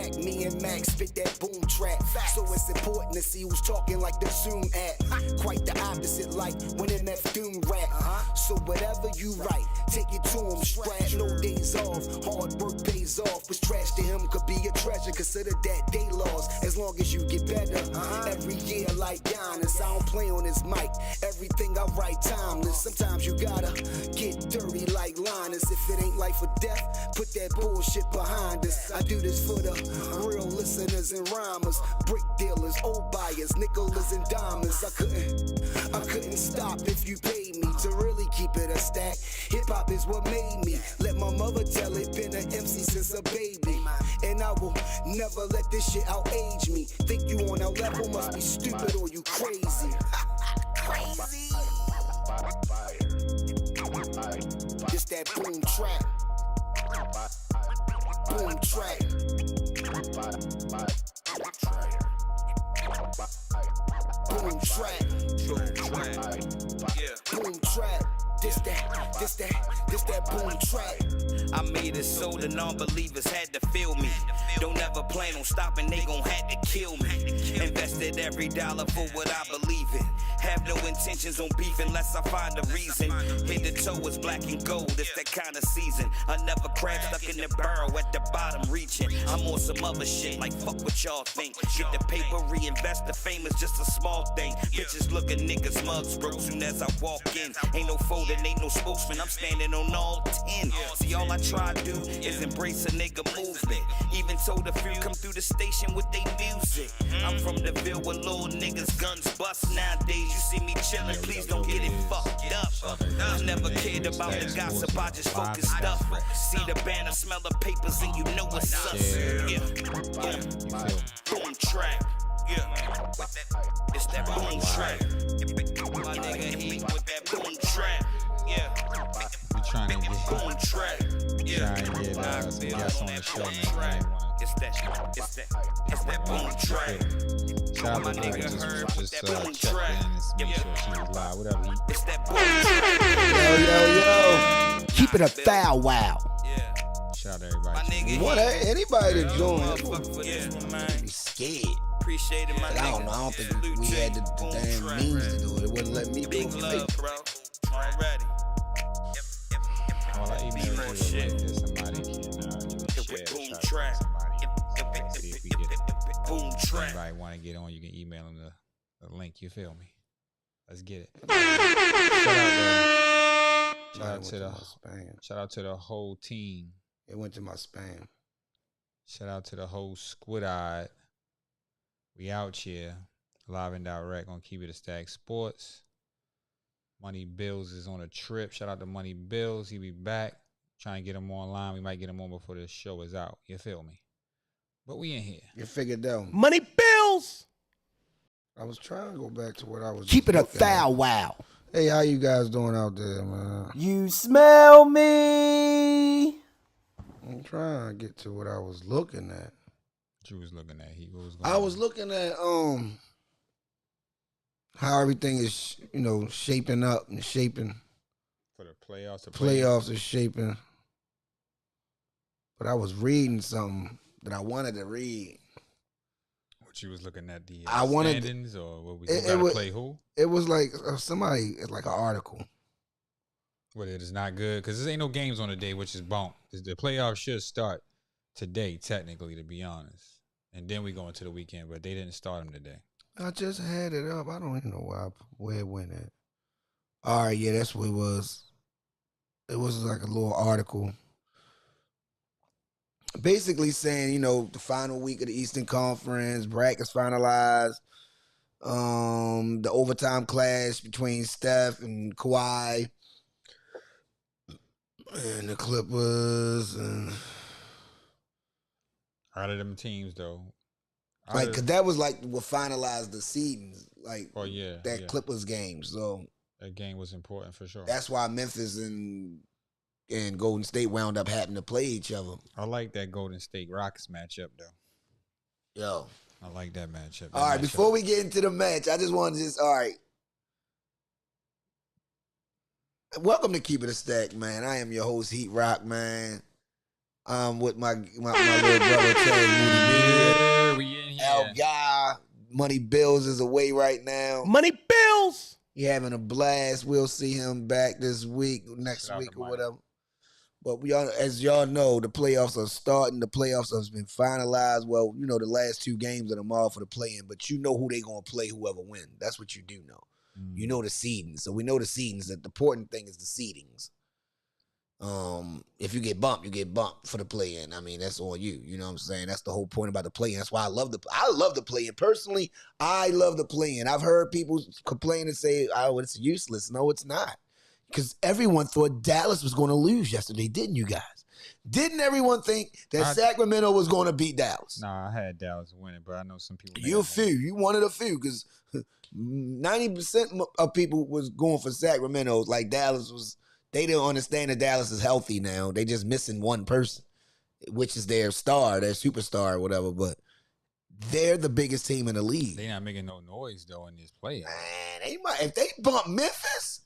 back, me and Max spit that boom track. So it's important to see who's talking like the Zoom app. Quite the opposite, like when MF Doom rap. So whatever you write, take it to him. Strap, no days off, hard work pays off. What's trash to him could be a treasure. Consider that day lost, as long as you get better. Every year like Giannis, I don't play on his mic. Everything I write timeless. Sometimes you gotta get dirty like Linus. If it ain't life or death, put that bullshit behind us. I do this for the real listeners and rhymers, brick dealers, old buyers, nickels and diamonds. I couldn't stop if you paid me to really keep it a stack. Hip hop is what made me. Let my mother tell it, been an MC since a baby. And I will never let this shit outage me. Think you on our level, must be stupid or you crazy. Crazy. Just that boom track. Boom track. Boom track. Boom track. This that boom track. I made it so the non-believers had to feel me. Don't ever plan on stopping, they gon' have to kill me. Invested every dollar for what I believe in. Have no intentions on beef unless I find a reason. Head to toe is black and gold, it's that kind of season. Another crab stuck in the barrel at the bottom reaching. I'm on some other shit like fuck what y'all think. Get the paper, reinvest, the fame is just a small thing. Bitches look at niggas mugs broke soon as I walk in. Ain't no folding, ain't no spokesman, I'm standing on all 10. See, all I try to do is embrace a nigga movement. Even told a few come through the station with they music. I'm from the Ville where little niggas guns bust nowadays. You see me chillin', please don't get it fucked up. I never cared about the gossip, I just focused up. See the banner, smell the papers, and you know what's up. Yeah. Boom track. Yeah. It's that boom track. My nigga, he with that boom track. Yeah. We trying to get boom track. Yeah. some guests on the show, man. It's that boom track. Shout out to My her, nigga heard just that checked boom in track. and make sure she was live. Whatever. It's that boom track. Yo. Keep it a foul wow. Yeah. Shout out to everybody. My nigga, What, anybody that join, motherfucker for this one, man. be scared. Appreciate it, my But nigga. I don't think Salute we to had you. the Boom damn track. means to do it. It wouldn't let me Big do it. love, bro. Already. Well, I emailed you a link that somebody can you can share. Boom Shout out to track. somebody. See if we get Boom track. anybody want to get on. You can email them the link. You feel me? Let's get it. Shout out to the whole team. It went to my spam. Shout out to the whole squid-eyed. We out here, live and direct on Keep It a Stack Sports. Money Bills is on a trip. Shout out to Money Bills. He be back. Trying to get him online. We might get him on before the show is out. You feel me? But we in here. You figured out. Money Bills. I was trying to go back to what I was. Keep it a looking foul at. wow. Hey, how you guys doing out there, man? You smell me. I'm trying to get to what I was looking at. What you was looking at? What was going I on? was looking at how everything is, shaping up and shaping. For the playoffs. Playoffs are shaping. But I was reading something that I wanted to read. What you was looking at, the I wanted standings, or what was it you was- play who? It was like somebody, it's like an article. Well, it is not good because there ain't no games on the day, which is bump. The playoffs should start today, technically, to be honest. And then we go into the weekend, but they didn't start them today. I just had it up. I don't even know where it went at. All right, yeah, that's what it was. It was like a little article. Basically saying, the final week of the Eastern Conference, brackets finalized. The overtime clash between Steph and Kawhi. And the Clippers. And Out of them teams, though. cause that was like what finalized the seedings. Like, Oh, yeah. that yeah. Clippers game. So That game was important for sure. that's why Memphis and Golden State wound up having to play each other. I like that Golden State Rockets matchup, though. Yo. I like that matchup. All right, before we get into the match, I just wanted to all right. Welcome to Keep It a Stack, man. I am your host, Heat Rock, man. with my little brother Terry Moody Media. Yeah, we in here. Al Guy, Money Bills is away right now. Money Bills. He having a blast. We'll see him back this week, next Shout out week to or Money. whatever. But we all, as y'all know, the playoffs are starting. The playoffs have been finalized. Well, you know, the last 2 games of them all for the play-in, but you know who they gonna play, whoever win. That's what you do know. You know the seedings. So we know the seedings. The important thing is the seedings. If you get bumped, you get bumped for the play-in. I mean, that's on you. You know what I'm saying? That's the whole point about the play-in. That's why I love the play-in. Personally, I love the play-in. I've heard people complain and say, oh, it's useless. No, it's not. Because everyone thought Dallas was going to lose yesterday, didn't you guys? Didn't everyone think that Sacramento was going to beat Dallas? Nah, I had Dallas winning, but I know some people. You a few. You wanted a few because 90% of people was going for Sacramento. Like Dallas was, they didn't understand that Dallas is healthy now. They just missing one person, which is their star, their superstar or whatever. But they're the biggest team in the league. They not making no noise though in this playoff. Man, if they bump Memphis,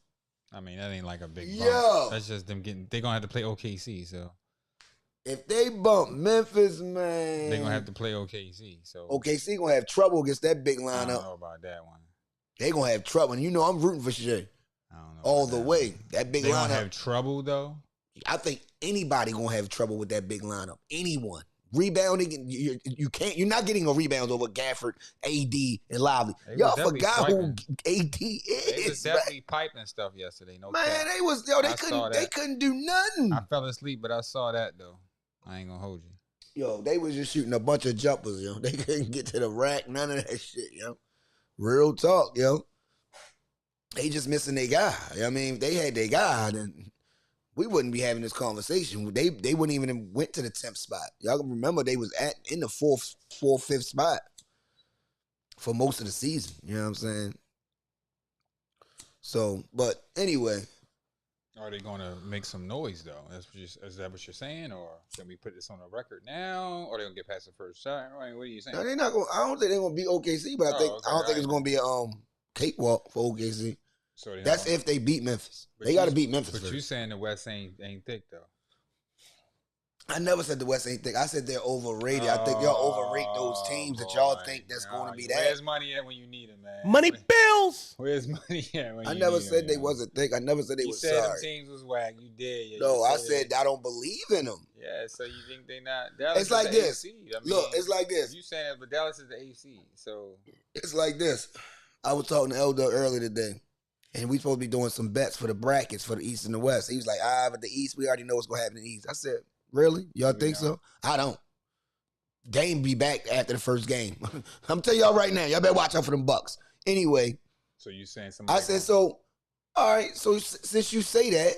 I mean, that ain't like a big bump. Yo. That's just them getting. They gonna have to play OKC, so if they bump Memphis, man, they gonna have to play OKC. So OKC gonna have trouble against that big I don't lineup. know about that one. They gonna have trouble, and you know I'm rooting for Shea I don't know all about the that way. one. That big They gonna lineup. have trouble though. I think anybody gonna have trouble with that big lineup. Anyone rebounding, you can't. You're not getting a rebound over Gafford, AD, and Lively. They was Y'all definitely forgot who AD They is. was definitely piping stuff yesterday. No man, cap. they was yo. They I saw couldn't. They that. couldn't do nothing. I fell asleep, but I saw that though. I ain't gonna hold you. Yo, they was just shooting a bunch of jumpers. Yo, they couldn't get to the rack. None of that shit. Yo, real talk. Yo, they just missing their guy. I mean, if they had their guy, then we wouldn't be having this conversation. They wouldn't even have went to the 10th spot. Y'all can remember they was in the 4th, 5th spot for most of the season. You know what I'm saying? So, but anyway, Are they gonna make some noise though? Is that what you're saying, or can we put this on a record now, or they gonna get past the first shot? I mean, what are you saying? no, they're not going. I don't think they're gonna beat OKC, but I Oh, okay, don't think right. it's gonna be a cakewalk for OKC. So they That's not- if they beat Memphis. but They you- got to beat Memphis But first. you saying the West ain't thick though? I never said the West ain't thick. I said they're overrated. I think y'all overrate those teams that y'all boy. think that's Nah, going to be that. Where's money at when you need it, man? Money Bills. Where's money at when I you never need said it, they man? wasn't thick. I never said they You was said them sorry. teams was whack. You did. Yeah, No, you I it. said I don't believe in them. Yeah, so you think they not? Dallas It's like is the this. AC. I mean, Look, it's like this. You saying that, but Dallas is the AC. So It's like this. I was talking to Elder earlier today, and we supposed to be doing some bets for the brackets for the East and the West. He was like, but the East, we already know what's going to happen in the East. I said, really? Y'all think so? I don't. Dame be back after the first game. I'm telling y'all right now, y'all better watch out for them Bucks. Anyway, So you saying somebody? I said, so, all right, so since you say that,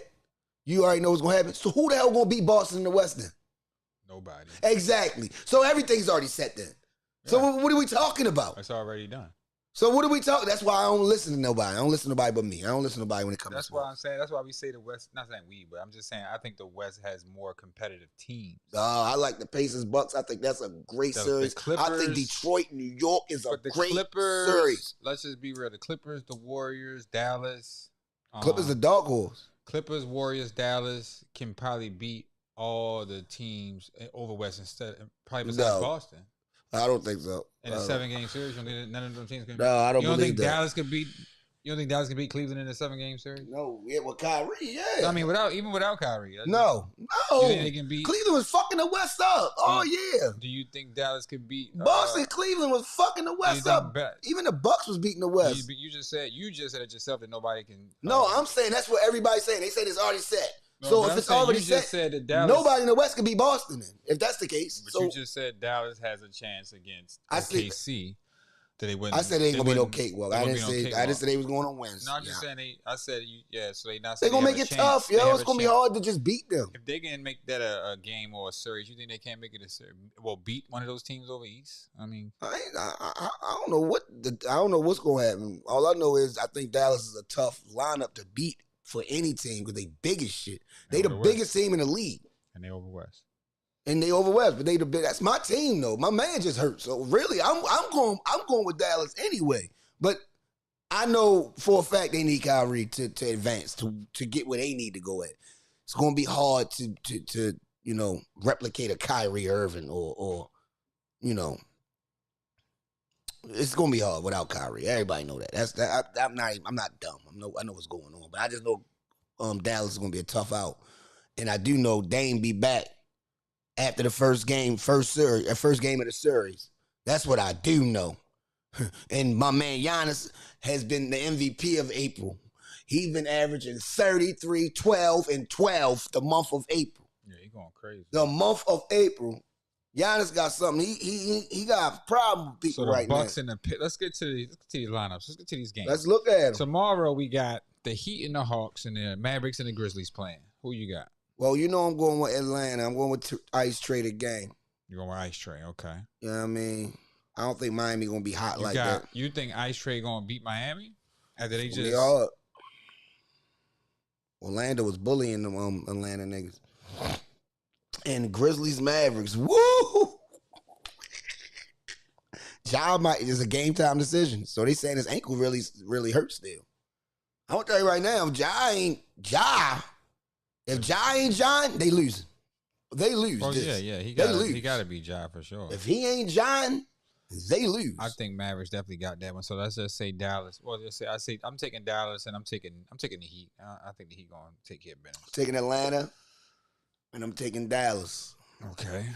you already know what's going to happen. So who the hell going to beat Boston in the West then? Nobody. Exactly. So everything's already set then. So Yeah. what are we talking about? That's already done. So what are we talking? That's why I don't listen to nobody. I don't listen to nobody but me. I don't listen to nobody when it comes That's to why sports. I'm saying. That's why we say the West. Not saying we, but I'm just saying I think the West has more competitive teams. I like the Pacers Bucks. I think that's a great The series. I think Clippers- Detroit, New York is a But the great Clippers, series. let's just be real. The Clippers, the Warriors, Dallas. Clippers the dog horse. Clippers, Warriors, Dallas can probably beat all the teams over West instead. Probably besides No. Boston. I don't think so. In a 7-game series, you don't think none of them teams can. No, I don't You don't believe think that. Dallas could beat? You don't think Dallas can beat Cleveland in a 7-game series? No, yeah, with Kyrie, yeah. I mean, even without Kyrie. that's no. You think they can beat? Cleveland was fucking the West up. Oh yeah. Do you think Dallas could beat Boston, Cleveland was fucking the do you West think up. Even the Bucks was beating the West. You just said it yourself that nobody can. No, I'm saying that's what everybody's saying. They said it's already set. No, So but if I'm it's saying already you set, just said that Dallas, nobody in the West could beat Boston then, if that's the case. But So you just said Dallas has a chance against I said- OKC. That they wouldn't. I said they ain't gonna be no wouldn't- cakewalk. they I wouldn't didn't be no say cakewalk. they was going on wins. No, I'm just Yeah. saying I said so they not. They saying gonna have make a it chance. tough, They yo. have It's a gonna be chance. hard to just beat them. If they can make that a game or a series, you think they can't make it a series? Well, beat one of those teams over East. I mean, I don't know I don't know what's gonna happen. All I know is I think Dallas is a tough lineup to beat for any team because they big as shit. They the over West. biggest team in the league. And they over West. And they over West, but they the big. That's my team though. My man just hurt, so really, I'm going with Dallas anyway. But I know for a fact they need Kyrie to advance to get where they need to go at. It's going to be hard to replicate a Kyrie Irving or it's gonna be hard without Kyrie. Everybody know that. That's that. I'm not dumb. I know what's going on, but I just know Dallas is gonna be a tough out, and I do know Dame be back after the first game of the series. That's what I do know. And my man Giannis has been the MVP of April. He's been averaging 33, 12, and 12 the month of April. Yeah, he going crazy. The month of April. Giannis got something. He got a problem with people So the right Bucks now. in the pit. Let's get to these lineups. Let's get to these games. Let's look at him. Tomorrow we got the Heat and the Hawks and the Mavericks and the Grizzlies playing. Who you got? Well, I'm going with Atlanta. I'm going with Ice Traded Game. You going with Ice Tray? Okay. You know what I mean? I don't think Miami gonna be hot like that. that. You think Ice Tray gonna beat Miami after they just? They are. Orlando was bullying them Atlanta niggas. And Grizzlies Mavericks. Woo! Ja is a game time decision. So they saying his ankle really hurts still. I'm gonna tell you right now, if Ja ain't John, they losing. They lose. Oh this. yeah. He lose. got to be Ja for sure. If he ain't John, they lose. I think Mavericks definitely got that one. So let's just say Dallas. Well, I'm taking Dallas and I'm taking the Heat. I think the Heat gonna take care of business. Taking Atlanta, and I'm taking Dallas. Okay.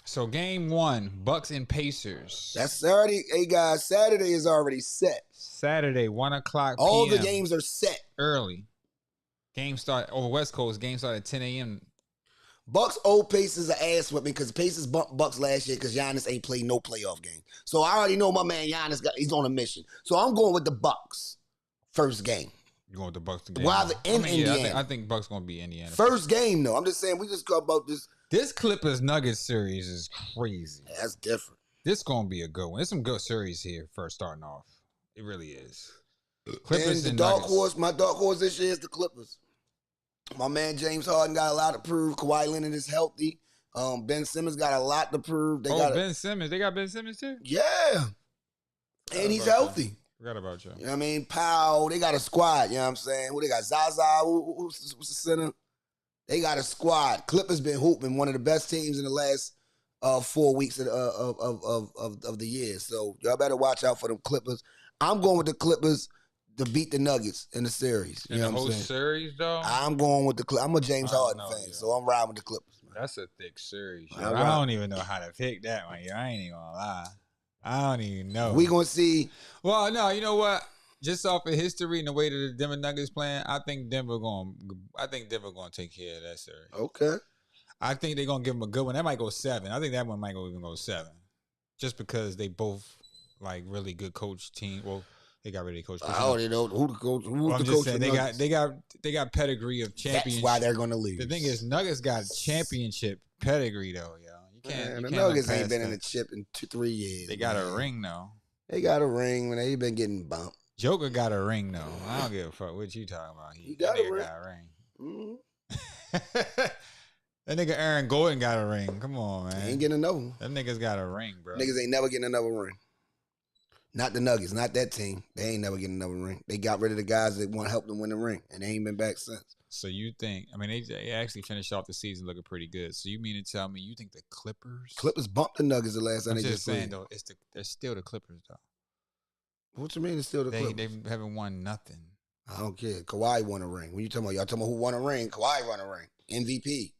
So game 1, Bucks and Pacers. That's Saturday. Hey guys, Saturday is already set. Saturday, 1:00 All the PM. games are set. Early. Game start over West Coast. Game start at 10 a.m. Bucks old Pacers are ass whipping because Pacers bumped Bucks last year because Giannis ain't played no playoff game. So I already know my man Giannis he's on a mission. So I'm going with the Bucks first game. You going with the Bucks again? Rather in Indiana. I think Bucks gonna be Indiana. First game though. I'm just saying we just talk about this. This Clippers Nuggets series is crazy. That's different. This gonna be a good one. There's some good series here first starting off. It really is. Clippers and dark horse. My dark horse this year is the Clippers. My man James Harden got a lot to prove. Kawhi Leonard is healthy. Ben Simmons got a lot to prove. Ben Simmons. They got Ben Simmons too? Yeah. And he's healthy. Forgot about you. You know what I mean? Powell, they got a squad. You know what I'm saying? Who they got? Zaza, who's the center? They got a squad. Clippers been hooping, one of the best teams in the last 4 weeks of the year. So y'all better watch out for them Clippers. I'm going with the Clippers to beat the Nuggets in the series. You know the what I'm whole saying? series, though? I'm going with the Clippers. I'm a James Harden fan, so I'm riding with the Clippers. Man. That's a thick series. All right. I don't even know how to pick that one. I ain't even gonna lie. I don't even know. We gonna see. Well, no, you know what? Just off of history and the way that the Denver Nuggets playing, I think Denver gonna take care of that series. Okay. I think they're gonna give them a good one. That might go 7. I think that one might even go 7, just because they both like really good coach team. Well, they got really coach. I already know who the coach. Who's I'm the just coach? saying they got pedigree of championship. That's why they're gonna lose. The thing is, Nuggets got championship pedigree though, yo. You can't. The You Nuggets can't ain't been in that. the chip in 2-3 years. They got a ring though. They got a ring when they been getting bumped. Joker got a ring though. I don't give a fuck what you talking about. He got a ring. Got a ring. Mm-hmm. That nigga Aaron Gordon got a ring. Come on, man. Ain't getting another one. Them niggas got a ring, bro. Niggas ain't never getting another ring. Not the Nuggets, not that team. They ain't never getting another ring. They got rid of the guys that want to help them win the ring, and they ain't been back since. So you think? I mean, they actually finished off the season looking pretty good. So you mean to tell me you think the Clippers? Clippers bumped the Nuggets the last time I'm they just saying played. though, they're still the Clippers though. What you mean it's still the They Clippers? haven't won nothing. I don't care. Kawhi won a ring. When you talking about? Y'all talking about who won a ring? Kawhi won a ring. MVP.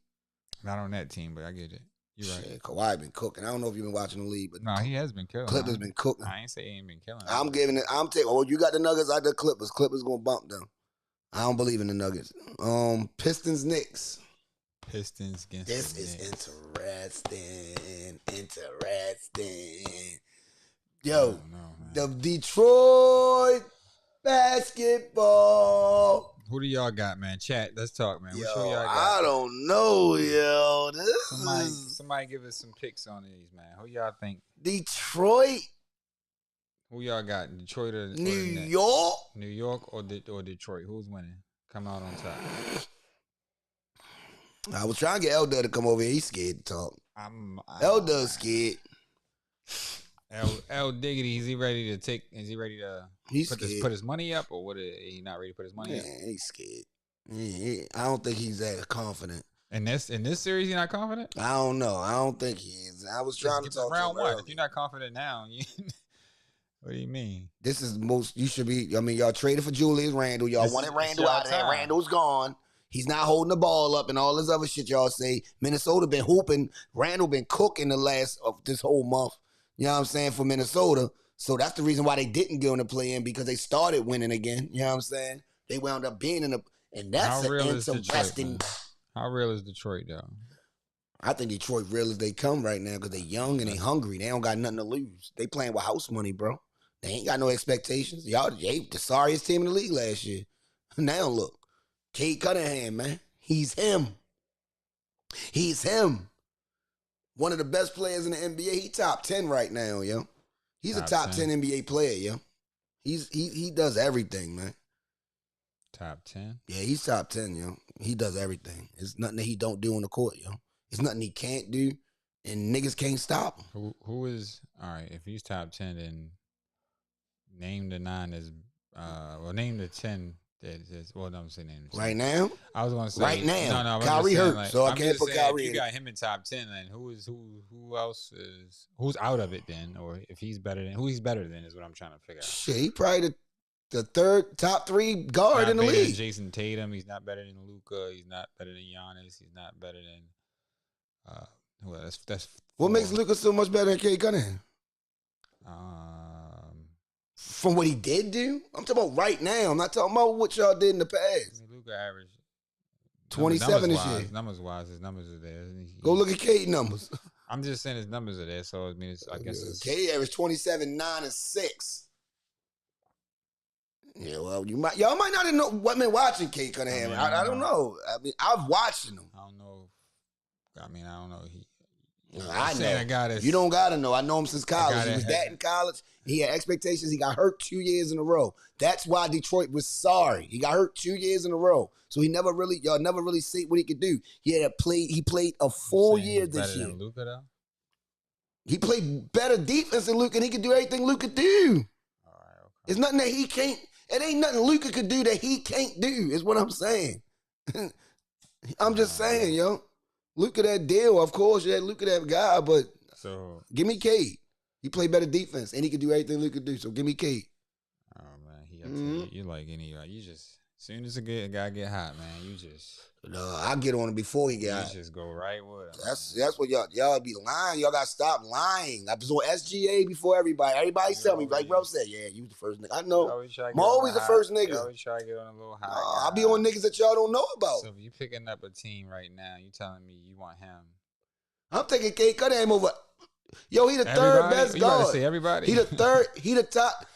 Not on that team, but I get it. You're right. Shit, Kawhi been cooking. I don't know if you've been watching the league, but No, he has been killing. Clippers been cooking. I ain't say he ain't been killing. I'm giving it. I'm taking. Oh, you got the Nuggets. I got the Clippers. Clippers gonna bump them. I don't believe in the Nuggets. Pistons Knicks. Pistons against. This the is Knicks. interesting. I Yo, don't know, man. the Detroit basketball. Who do y'all got, man? Chat. Let's talk, man. Yo, What show y'all I got? don't know, yo. This is Somebody give us some picks on these, man. Who y'all think? Detroit, Who y'all got? Detroit or New the Nets? York. New York or Detroit? Who's winning? Come out on top. I was trying to get Eldad to come over here. He's scared to talk. Eldad's scared. L Diggity, is he ready to take? Is he ready to He's put scared. his money up, or what? Is he not ready to put his money Man, up? he's scared. I don't think he's that confident. In this series, you're not confident? I don't know. I don't think he is. I was trying to talk to him round one. earlier. If you're not confident now, what do you mean? This is most you should be. I mean, y'all traded for Julius Randle. Y'all wanted Randle out of there. Randle's gone. He's not holding the ball up and all this other shit y'all say. Minnesota been hooping. Randle been cooking the last of this whole month. You know what I'm saying, for Minnesota. So that's the reason why they didn't go in the play-in, because they started winning again. You know what I'm saying? They wound up being in the, and that's an interesting. How real is Detroit, though? I think Detroit real as they come right now because they young and they hungry. They don't got nothing to lose. They playing with house money, bro. They ain't got no expectations. Y'all, they the sorriest team in the league last year. Now look, Cade Cunningham, man. He's him. He's him. One of the best players in the NBA. He top 10 right now, yo. He's a top 10 NBA player, yo. He does everything, man. Top 10? Yeah, he's top 10, yo. He does everything. It's nothing that he don't do on the court, yo. It's nothing he can't do, and niggas can't stop him. Who is, all right, if he's top 10, then name the 9 is, name the 10 that is, well, no, I'm saying name the 10. Right now? I was going to say. Right now. No, Kyrie hurt, so I can't put Kyrie in. in. You got him in top 10, then who else is, who's out of it then? Or if he's better than, who he's better than is what I'm trying to figure out. Shit, he probably the third top 3 guard in the league. league. Jason Tatum, he's not better than Luka. He's not better than Giannis. He's not better than well, that's what makes Luka so much better than Cade Cunningham? From what he did do? I'm talking about right now. I'm not talking about what y'all did in the past. Luka averaged 27 this year. Numbers-wise, his numbers are there. Go look at Cade numbers. I'm just saying his numbers are there, so I mean, I guess it's... Cade averaged 27, 9, and 6. Yeah, well, y'all might not know what been watching Cade Cunningham. I don't know. I mean, I've watched him. I don't know. I don't know. I know. You don't gotta know. I know him since college. He was that in college. He had expectations. He got hurt 2 years in a row. That's why Detroit was sorry. He got hurt 2 years in a row. So y'all never really see what he could do. He played a full year this year. Better than Luka, though? He played better defense than Luka, and he could do everything Luka do. All right, okay. It's nothing that he can't. It ain't nothing Luka could do that he can't do, is what I'm saying. I'm just saying, yo. Luka that deal, of course, yeah, Luka that guy, but so give me Cade. He played better defense, and he could do everything Luka could do, so give me Cade. Oh, man, you like you just, as soon as a guy get hot, man, you just... No, I get on him before he get hot. You just go right with him. That's what y'all be lying. Y'all gotta stop lying. I was on SGA before everybody. Everybody tell me, like bro said, yeah, you the first nigga. I know. I'm always the first nigga. You always try to get on a little high. I be on niggas that y'all don't know about. So if you picking up a team right now, you telling me you want him. I'm taking Cade Cunningham over. Yo, he the third best guard. You about to say everybody? He the third.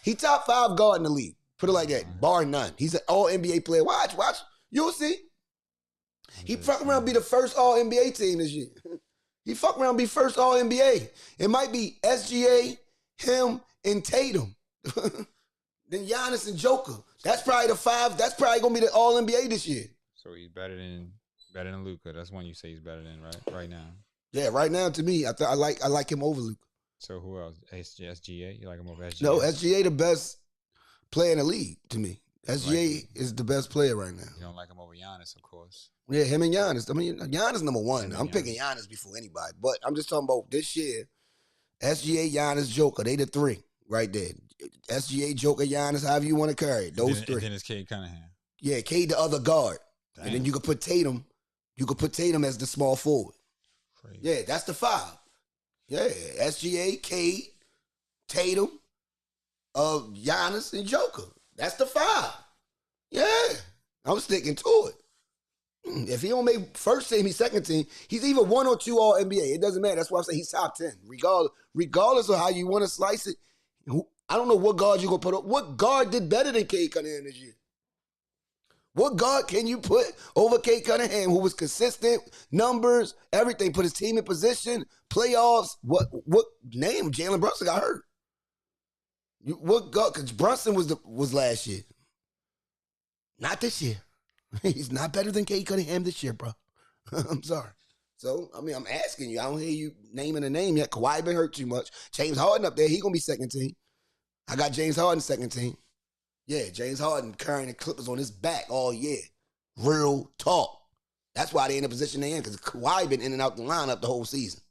He top 5 guard in the league. Put it like that, bar none. He's an all NBA player. Watch. You'll see. He fuck around be the first all NBA team this year. He fuck around be first all NBA. It might be SGA, him, and Tatum. Then Giannis and Joker. That's probably the 5. That's probably gonna be the all NBA this year. So he's better than Luka. That's one you say he's better than right now. Yeah, right now to me, I like him over Luka. So who else? SGA? You like him over SGA? No, SGA the best player in the league to me. SGA is the best player right now. You don't like him over Giannis, of course. Yeah, him and Giannis. I mean, Giannis number 1. I'm picking Giannis before anybody. But I'm just talking about this year. SGA, Giannis, Joker. They the 3 right there. SGA, Joker, Giannis, however you want to carry it. Those 3. And then it's Cade Cunningham. Yeah, Cade the other guard. Damn. And then you could put Tatum. You could put Tatum as the small forward. Crazy. Yeah, that's the 5. Yeah, SGA, Cade, Tatum, Giannis, and Joker. That's the 5. Yeah, I'm sticking to it. If he don't make first team, he's second team. He's either 1 or 2 all NBA. It doesn't matter. That's why I say he's top 10. Regardless of how you want to slice it, I don't know what guard you're going to put up. What guard did better than Cade Cunningham this year? What guard can you put over Cade Cunningham, who was consistent, numbers, everything, put his team in position, playoffs? What name? Jalen Brunson got hurt. What guard? Because Brunson was last year. Not this year. He's not better than Cade Cunningham this year, bro. I'm sorry. So, I mean, I'm asking you. I don't hear you naming a name yet. Kawhi been hurt too much. James Harden up there, he going to be second team. I got James Harden second team. Yeah, James Harden carrying the Clippers on his back all year. Real talk. That's why they in the position they in, because Kawhi been in and out the lineup the whole season.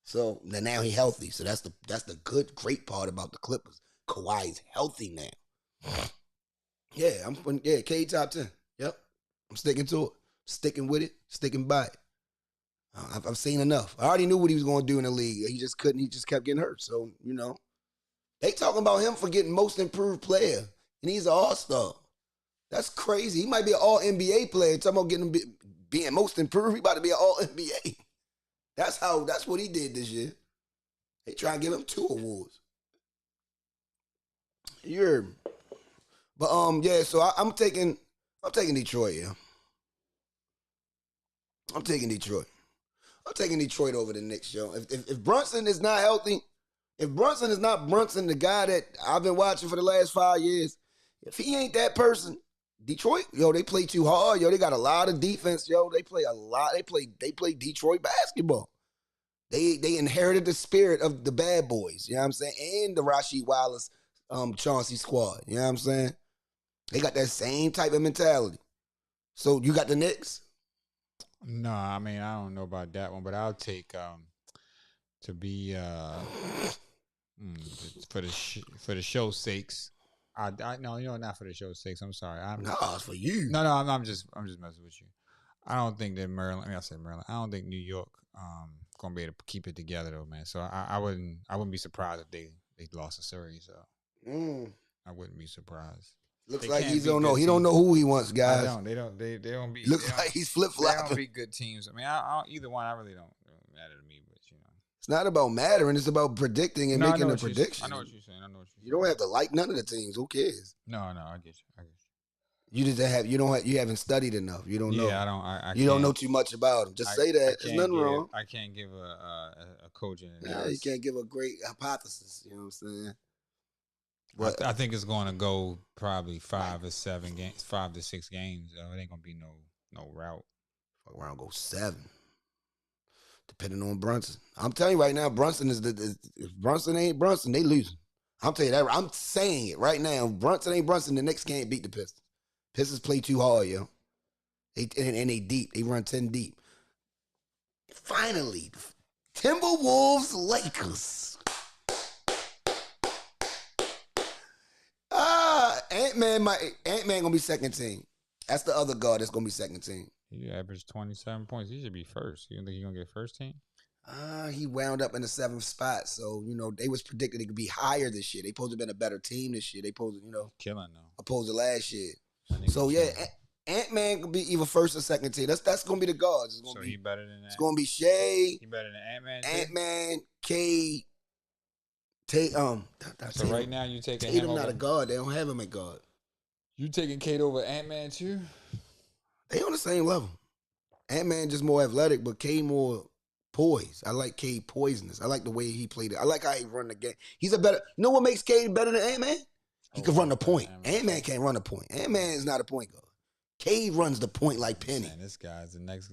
So now he healthy. So that's the great part about the Clippers. Kawhi's healthy now. Yeah, K top 10. Yep. I'm sticking to it. Sticking with it. Sticking by it. I've seen enough. I already knew what he was going to do in the league. He just couldn't. He just kept getting hurt. So, they talking about him for getting most improved player, and he's an all-star. That's crazy. He might be an all-NBA player. Talking about being most improved, he about to be an all-NBA. That's what he did this year. They try and give him 2 awards. You heard me. But yeah, so I'm taking Detroit, yeah. I'm taking Detroit. I'm taking Detroit over the Knicks, yo. If Brunson is not healthy, if Brunson is not Brunson, the guy that I've been watching for the last 5 years, if he ain't that person, Detroit, yo, they play too hard, yo. They got a lot of defense, yo. They play a lot. They play Detroit basketball. They inherited the spirit of the bad boys, you know what I'm saying? And the Rasheed Wallace, Chauncey squad, you know what I'm saying? They got that same type of mentality. So you got the Knicks? No, I mean, I don't know about that one, but I'll take to be for the show's sakes. No, not for the show's sakes. I'm sorry. It's for you. No, I'm just messing with you. I don't think that Maryland. I mean, I said Maryland. I don't think New York gonna be able to keep it together though, man. So I wouldn't be surprised if they lost a series. So I wouldn't be surprised. Looks like he don't know. He don't know who he wants, guys. They don't be. Looks like he's flip They don't flopping. be good teams. I mean, either one. I really don't matter to me, but It's not about mattering. It's about predicting and making a prediction. I know what you're saying. You don't have to like none of the teams. Who cares? No, I get you. You just you haven't studied enough. You don't know. Yeah, I don't. You don't know too much about them. Just say that. There's nothing wrong. I can't give a coaching Yeah, analysis. you can't give a great hypothesis. You know what I'm saying? But I think it's going to go probably 5 or 7 games, 5 to 6 games. It ain't going to be no route. Fuck around, go 7. Depending on Brunson. I'm telling you right now, Brunson if Brunson ain't Brunson, they losing. I'm telling you that. I'm saying it right now. If Brunson ain't Brunson, the Knicks can't beat the Pistons. Pistons play too hard, yo. And they deep. They run 10 deep. Finally, Timberwolves, Lakers. Ant-Man gonna be second team. That's the other guard that's gonna be second team. He averaged 27 points. He should be first. You don't think he's going to get first team? He wound up in the 7th spot. So, they was predicted it could be higher this year. They supposed to have been a better team this year. They supposed to, killing though. opposed to last year. So, yeah, Ant-Man could be either first or second team. That's going to be the guards. It's gonna he better than that? It's going to be Shea. He better than Ant-Man? Ant-Man, Cade, So right now you taking him Tatum over? not a guard. They don't have him at guard. You taking Cade over Ant-Man too? They on the same level. Ant-Man just more athletic, but Cade more poised. I like Cade poisonous. I like the way he played it. I like how he run the game. He's a better. You know what makes Cade better than Ant-Man? He can run the point. Ant-Man can't run the point. Ant-Man is not a point guard. Cade runs the point like Penny. Man, this guy's the next.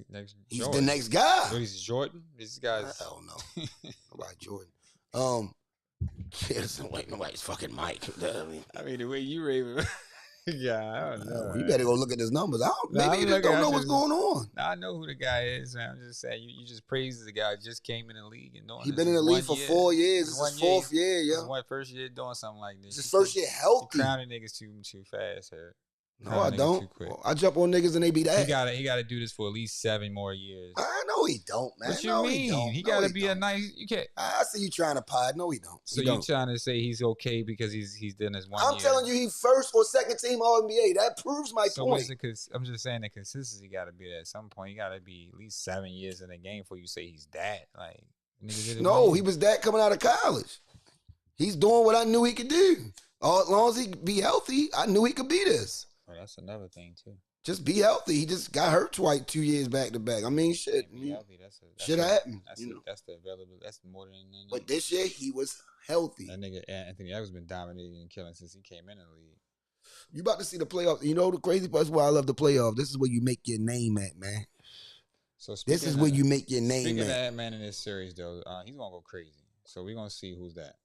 He's Jordan. the next guy. What, he's Jordan. This guy's. I don't know. Nobody Jordan. Nobody's fucking Mike. I mean, the way you raving. Yeah, I don't know. You better go look at his numbers. Maybe you just don't know what's going on. I know who the guy is, man. I'm just saying, you just praise the guy. Just came in the league and doing. He's been in the league for 4 years. This is his 4th year, yo. First year doing something like this. It's his first year healthy. Crowning niggas too fast here. No, I don't. I jump on niggas and they be that. He gotta do this for at least 7 more years. I know he don't, man. What you mean? He gotta be a nice. You can't. I see you trying to pod. No, he don't. So you trying to say he's okay because he's done his 1 year? I'm telling you, he's first or second team All NBA. That proves my point. I'm just saying the consistency got to be there. At some point, you got to be at least 7 years in the game before you say he's that. Like, no, he was that coming out of college. He's doing what I knew he could do. As long as he be healthy, I knew he could be this. Oh, that's another thing too. Just be healthy. He just got hurt twice 2 years back to back. I mean, shit. Shit happened. That's the available. That's more than. But this year he was healthy. That nigga Anthony Edwards been dominating and killing since he came in the league. You about to see the playoffs. You know the crazy part is why I love the playoffs. This is where you make your name at, man. So this is where you make your name speaking at. Speaking of Ant-Man in this series, though, he's gonna go crazy. So we're gonna see who's that.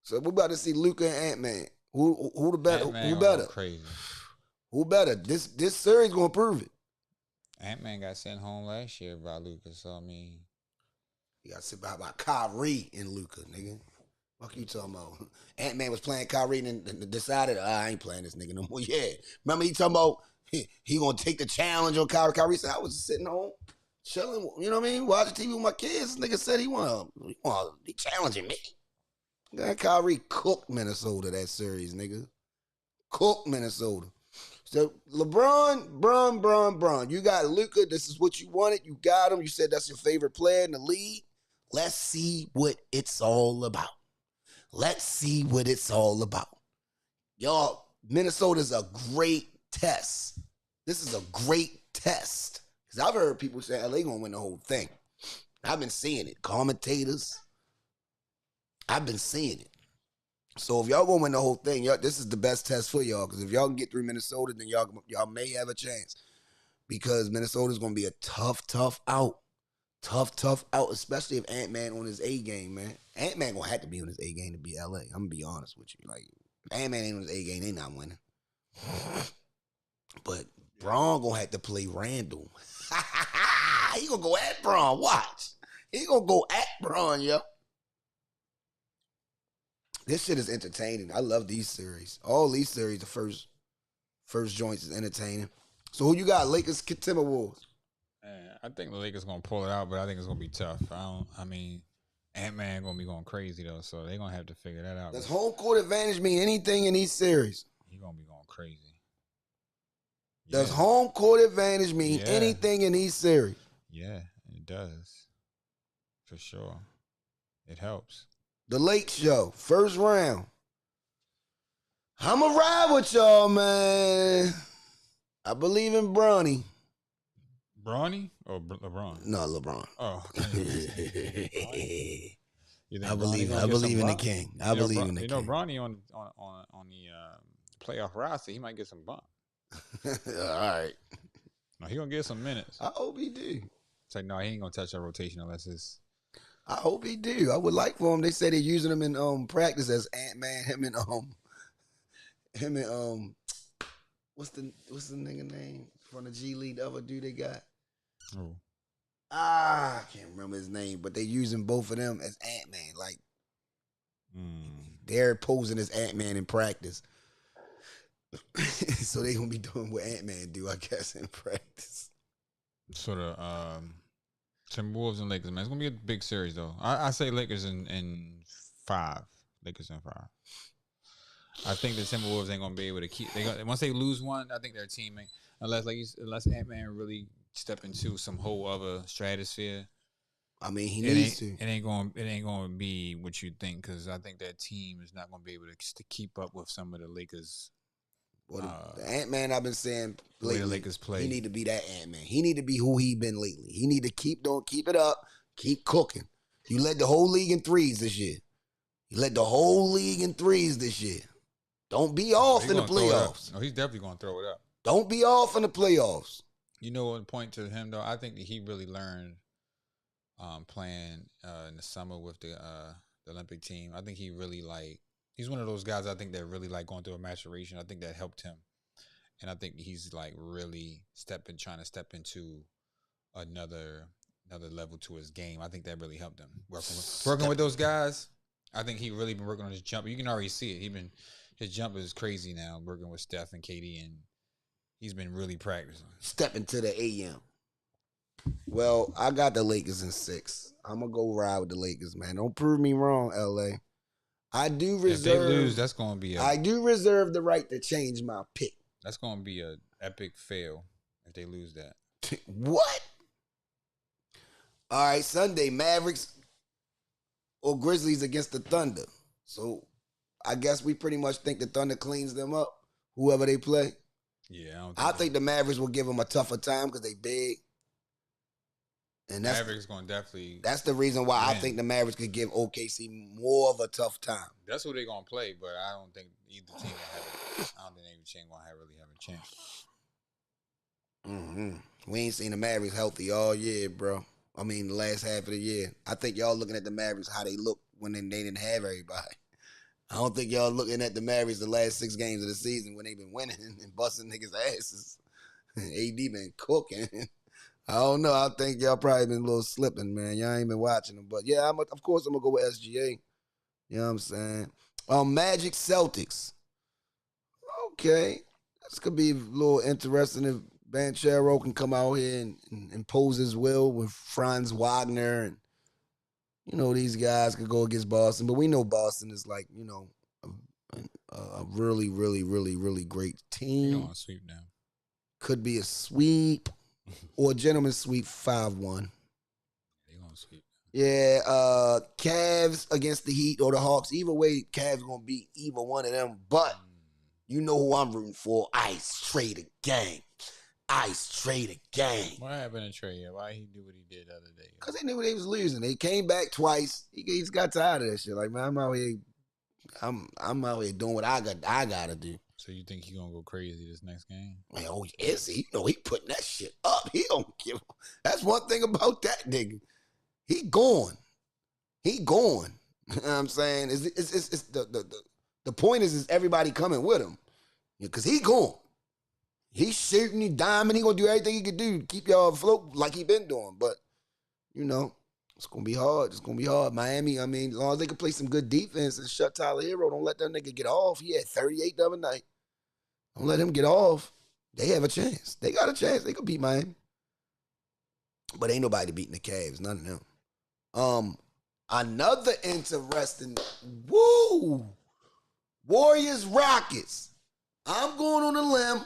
So we're about to see Luka and Ant-Man. Who the better? Ant-Man Who better? Crazy. Who better? This series gonna prove it. Ant-Man got sent home last year by Lucas, so I mean, You got to sit by Kyrie and Luka, nigga. Fuck you talking about? Ant-Man was playing Kyrie and decided, I ain't playing this nigga no more. Yeah. Remember he talking about he gonna take the challenge on Kyrie. Kyrie said, I was just sitting home, chilling, you know what I mean? Watching TV with my kids. This nigga said he challenging me. That Kyrie cooked Minnesota that series, nigga. Cooked Minnesota. So LeBron. You got Luka. This is what you wanted. You got him. You said that's your favorite player in the league. Let's see what it's all about. Let's see what it's all about. Y'all, Minnesota's a great test. This is a great test. Because I've heard people say LA gonna win the whole thing. I've been seeing it. Commentators. I've been seeing it. So if y'all gonna win the whole thing, this is the best test for y'all. Because if y'all can get through Minnesota, then y'all may have a chance. Because Minnesota's gonna be a tough out. Tough out, especially if Ant-Man on his A game, man. Ant-Man gonna have to be on his A game to beat LA. I'm gonna be honest with you. Like, if Ant-Man ain't on his A game, they not winning. But Braun gonna have to play Randall. He gonna go at Braun. Watch. He gonna go at Braun, yo. This shit is entertaining. I love these series. All these series, the first joints is entertaining. So who you got? Lakers, Timberwolves. I think the Lakers gonna pull it out, but I think it's gonna be tough. I mean, Ant-Man gonna be going crazy though, so they're gonna have to figure that out. Does home court advantage mean anything in these series? He gonna be going crazy. Does home court advantage mean anything in these series? Yeah, it does. For sure. It helps. The Lake Show, first round. I'ma ride with y'all, man. I believe in Bronny. Bronny or LeBron? No, LeBron. Oh. I believe in the king. I believe in the king. You know, Bronny on the playoff roster, he might get some bump. All right. No, he gonna get some minutes. I hope he do. It's like, no, he ain't gonna touch that rotation unless it's. I hope he do. I would like for him. They say they're using him in practice as Ant-Man. Him and what's the nigga name from the G League? The other dude they got. Oh. I can't remember his name, but they using both of them as Ant-Man. Like they're posing as Ant-Man in practice. So they gonna be doing what Ant-Man do, I guess, in practice. Sort of Timberwolves and Lakers, man. It's gonna be a big series though. I say Lakers in 5. Lakers in 5. I think the Timberwolves ain't gonna be able to keep. Once they lose one, I think their team unless Ant-Man really step into some whole other stratosphere. I mean, he needs to. It ain't going to be what you think, because I think that team is not going to be able to keep up with some of the Lakers. Well, the Ant-Man I've been saying lately, the Lakers play. He need to be that Ant-Man. He need to be who he been lately. He need to keep it up, keep cooking. You led the whole league in threes this year. Don't be off in the playoffs. No, he's definitely going to throw it up. Don't be off in the playoffs. You know what point to him, though? I think that he really learned playing in the summer with the Olympic team. I think he really, he's one of those guys I think that really going through a maturation. I think that helped him. And I think he's really trying to step into another level to his game. I think that really helped him. Working with those guys, I think he really been working on his jumper. You can already see it. His jumper is crazy now, working with Steph and KD, and he's been really practicing. Step into the AM. Well, I got the Lakers in 6. I'm going to go ride with the Lakers, man. Don't prove me wrong, LA. I do reserve. If they lose, that's going to be I do reserve the right to change my pick. That's going to be an epic fail if they lose that. What? All right, Sunday, Mavericks or Grizzlies against the Thunder. So I guess we pretty much think the Thunder cleans them up, whoever they play. Yeah, I think the Mavericks will give them a tougher time because they big. And that's Mavericks going to definitely. That's the reason why I think the Mavericks could give OKC more of a tough time. That's who they're going to play, but I don't think either team going to really have a chance. Mm-hmm. We ain't seen the Mavericks healthy all year, bro. I mean, the last half of the year. I think y'all looking at the Mavericks how they look when they didn't have everybody. I don't think y'all looking at the Mavericks the last 6 games of the season when they been winning and busting niggas' asses. AD been cooking. I don't know. I think y'all probably been a little slipping, man. Y'all ain't been watching them. But yeah, of course I'm gonna go with SGA. You know what I'm saying? Magic Celtics. Okay. This could be a little interesting if Banchero can come out here and impose his will with Franz Wagner and these guys could go against Boston. But we know Boston is like, a really, really, really, really great They team. gonna sweep them. Could be a sweep or a gentleman's sweep 5-1. They gonna sweep. Yeah, Cavs against the Heat or the Hawks. Either way, Cavs gonna beat either one of them. But you know who I'm rooting for? Ice Trader Gang. Ice Trader Gang. What happened to Trey? Why he do what he did the other day? Because they knew they was losing. They came back twice. He just got tired of that shit. Like, man, I'm out here doing what I gotta do. So you think he gonna go crazy this next game? Man, oh, yes, he putting that shit up. He don't give. That's one thing about that nigga. He going. You know what I'm saying? It's the point is everybody coming with him. Because he going. He's shooting, he diming, he gonna do everything he can do to keep y'all afloat like he been doing. But, it's gonna be hard. It's gonna be hard. Miami, I mean, as long as they can play some good defense and shut Tyler Hero, don't let that nigga get off. He had 38 the other night. Don't let him get off. They have a chance. They got a chance. They could beat Miami. But ain't nobody beating the Cavs. None of them. Another interesting, Warriors Rockets. I'm going on a limb.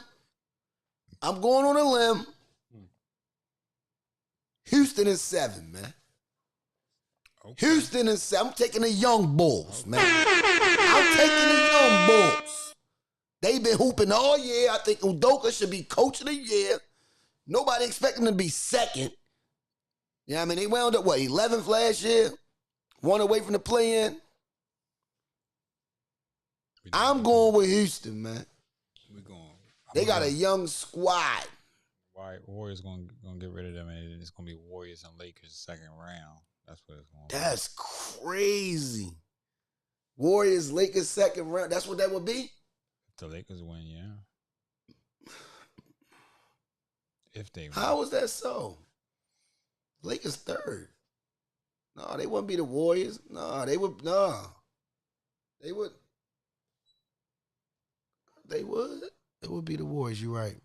Houston is 7, man. Okay. Houston is 7. I'm taking the young Bulls, man. I'm taking the young Bulls. They've been hooping all year. I think Udoka should be coach of the year. Nobody expect him to be second. Yeah, I mean, they wound up, 11th last year? One away from the play-in. I'm going with Houston, man. We going. They got a young squad. Why Warriors gonna get rid of them, and it's gonna be Warriors and Lakers second round. That's what it's going. That's crazy. Warriors, Lakers second round. That's what that would be? If the Lakers win, yeah. If they win. How is that so? Lakers third. No, they wouldn't be the Warriors. No, they would. No. They would. They would. It would be the Warriors. You're right.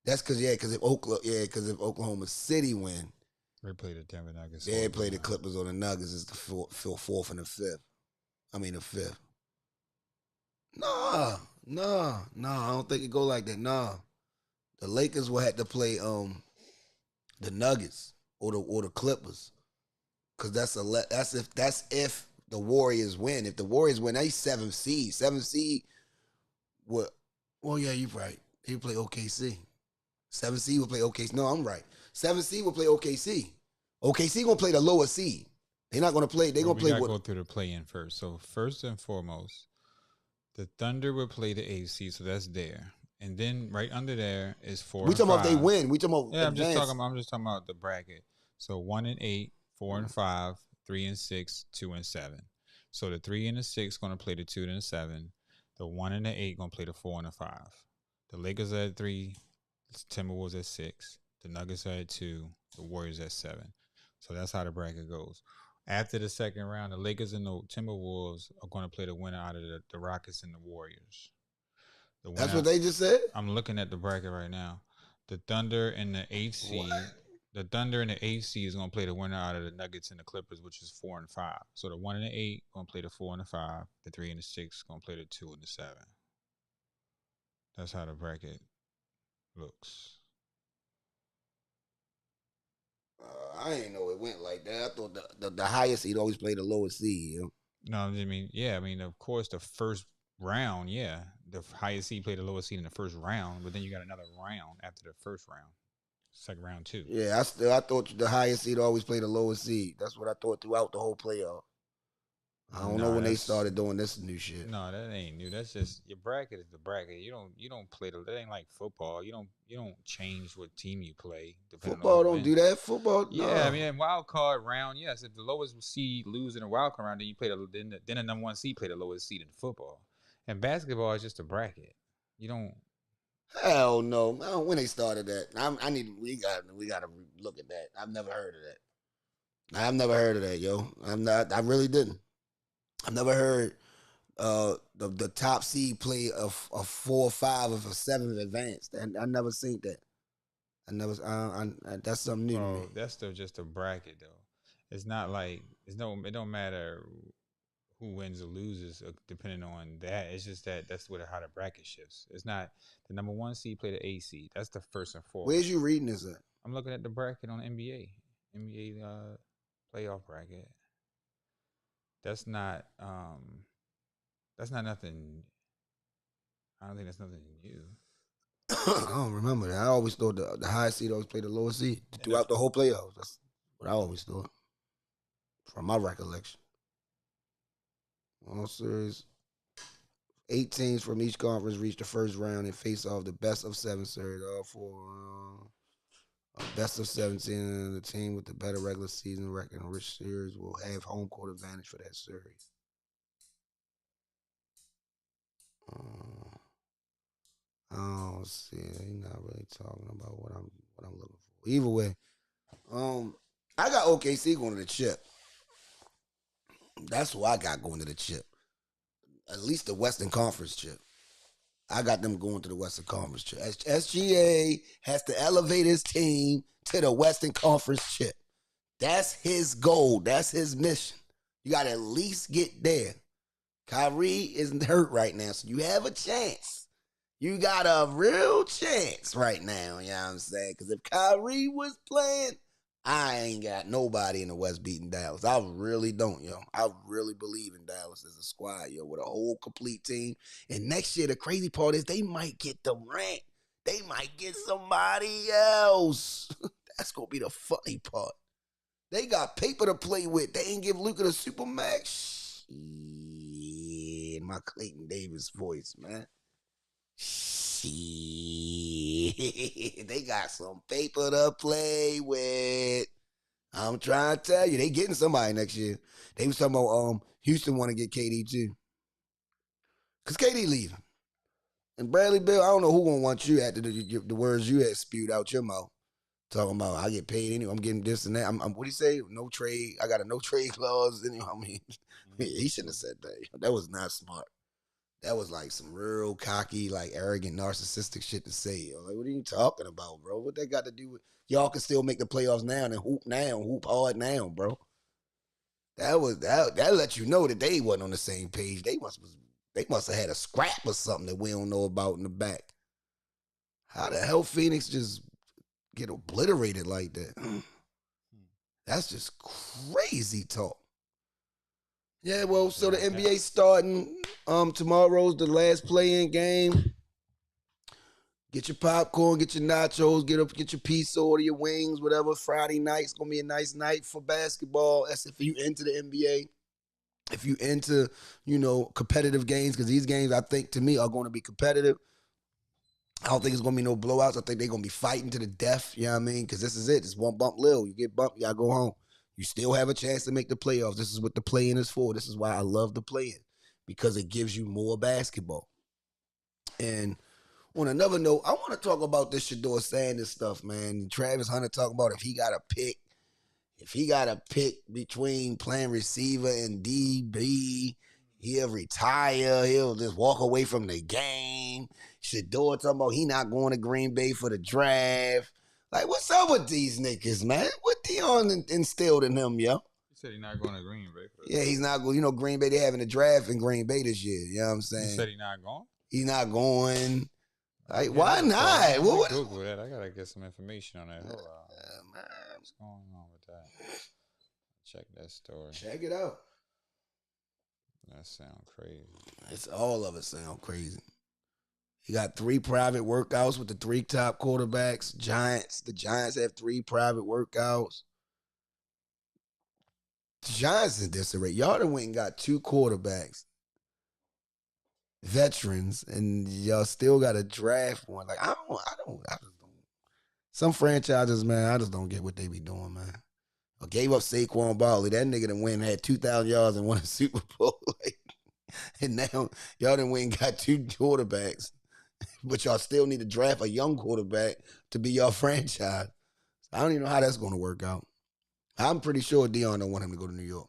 That's because if Oklahoma City win, They play the Denver Nuggets. they play the Clippers or the Nuggets. It's the fourth and the fifth. The fifth. Nah. I don't think it go like that. Nah. The Lakers will have to play the Nuggets or the Clippers. Cause that's if the Warriors win. If the Warriors win, they 7th seed. 7th seed would. Well, yeah, you're right. They play OKC. 7th seed will play OKC. No, I'm right. 7th seed will play OKC. OKC gonna play the lower seed. They're not gonna play. They're gonna play. Go through the play-in first. So first and foremost, the Thunder will play the 8th seed, so that's there. And then right under there is 4. We talking about if they win. We talking about I'm just advance. talking about the bracket. So 1 and 8, 4 and 5, 3 and 6, 2 and 7. So the 3 and the 6 gonna play the 2 and the 7. The 1 and the 8 gonna play the 4 and the 5. The Lakers are at 3. Timberwolves at 6. The Nuggets are at 2. The Warriors at 7. So that's how the bracket goes. After the second round, the Lakers and the Timberwolves are going to play the winner out of the Rockets and the Warriors. That's what they just said? I'm looking at the bracket right now. The Thunder and the 8th seed. The Thunder and the 8th seed is going to play the winner out of the Nuggets and the Clippers, which is 4 and 5. So the 1 and the 8 going to play the 4 and the 5. The 3 and the 6 going to play the 2 and the 7. That's how the bracket looks. I didn't know it went like that. I thought the highest seed always played the lowest seed. You know? No, I mean, of course, the first round, the highest seed played the lowest seed in the first round, but then you got another round after the first round, second round too. Yeah, I thought the highest seed always played the lowest seed. That's what I thought throughout the whole playoff. I don't know when they started doing this new shit. No, that ain't new. That's just your bracket is the bracket. You don't play that ain't like football. You don't change what team you play. Football don't do that. Football, yeah. No. I mean, wild card round. Yes, if the lowest seed lose in a wild card round, then you play then the number 1 seed play the lowest seed in football. And basketball is just a bracket. You don't. Hell no. I don't know when they started that. We gotta look at that. I've never heard of that. I've never heard of that, yo. I really didn't. I've never heard the top seed play a 4 or 5 of a 7 advanced. And I never seen that. That's something new to me. That's still just a bracket though. It's not like it don't matter who wins or loses depending on that. It's just that's how the bracket shifts. It's not the number 1 seed play the 8 seed. That's the first and foremost. Where's you reading this at? I'm looking at the bracket on NBA playoff bracket. That's not nothing. I don't think that's nothing new. I don't remember that. I always thought the high seed always played the lower seed throughout the whole playoffs. That's what I always thought, from my recollection. All series, 8 teams from each conference reach the first round and face off the best of 7 series. All 4 best of 17. The team with the better regular season record in which series will have home court advantage for that series. Oh, see, he's not really talking about what I'm looking for. Either way, I got OKC going to the chip. That's who I got going to the chip. At least the Western Conference chip. I got them going to the Western Conference chip. SGA has to elevate his team to the Western Conference chip. That's his goal. That's his mission. You got to at least get there. Kyrie isn't hurt right now, so you have a chance. You got a real chance right now, you know what I'm saying? Because if Kyrie was playing, I ain't got nobody in the West beating Dallas. I really don't, yo. I really believe in Dallas as a squad, yo, with a whole complete team. And next year, the crazy part is they might get Durant. They might get somebody else. That's going to be the funny part. They got paper to play with. They ain't give Luka the Supermax. Shit, my Clayton Davis voice, man. Shit. They got some paper to play with. I'm trying to tell you, they getting somebody next year. They was talking about Houston want to get KD too. Because KD leaving. And Bradley Beal, I don't know who gonna want you after the words you had spewed out your mouth. Talking about I get paid anyway. I'm getting this and that. I'm what do you say? No trade. I got a no trade clause. Anyway, I mean, he shouldn't have said that. That was not smart. That was like some real cocky, like arrogant, narcissistic shit to say. Like, what are you talking about, bro? What that got to do with y'all can still make the playoffs now and hoop hard now, bro? That let you know that they wasn't on the same page. They must have had a scrap or something that we don't know about in the back. How the hell Phoenix just get obliterated like that? That's just crazy talk. Yeah, well, so the NBA starting tomorrow's the last play-in game. Get your popcorn, get your nachos, get your pizza or your wings, whatever. Friday night's gonna be a nice night for basketball. That's if you into the NBA. If you into, competitive games, because these games I think to me are going to be competitive. I don't think it's gonna be no blowouts. I think they're gonna be fighting to the death. You know what I mean? Because this is it. It's one bump lil. You get bumped, you gotta go home. You still have a chance to make the playoffs. This is what the play-in is for. This is why I love the play-in, because it gives you more basketball. And on another note, I want to talk about this Shedeur Sanders stuff, man. Travis Hunter talking about if he got a pick between playing receiver and DB, he'll retire. He'll just walk away from the game. Shedeur talking about he not going to Green Bay for the draft. Like, what's up with these niggas, man? What Dion instilled in him, yo? He said he's not going to Green Bay. Yeah, he's not going. Green Bay, they having a draft in Green Bay this year. You know what I'm saying? He said he's not going? He's not going. Like, why not? What? Google that. I got to get some information on that. Hold on. Man. What's going on with that? Check that story. Check it out. That sound crazy. It's all of it sound crazy. He got 3 private workouts with the 3 top quarterbacks. The Giants have 3 private workouts. The Giants in disarray. Y'all done went and got 2 quarterbacks, veterans, and y'all still got to draft one. Like, I just don't. Some franchises, man, I just don't get what they be doing, man. I gave up Saquon Barkley. That nigga done went and had 2,000 yards and won a Super Bowl. And now y'all done went and got 2 quarterbacks but y'all still need to draft a young quarterback to be your franchise. I don't even know how that's going to work out. I'm pretty sure Dion don't want him to go to New York.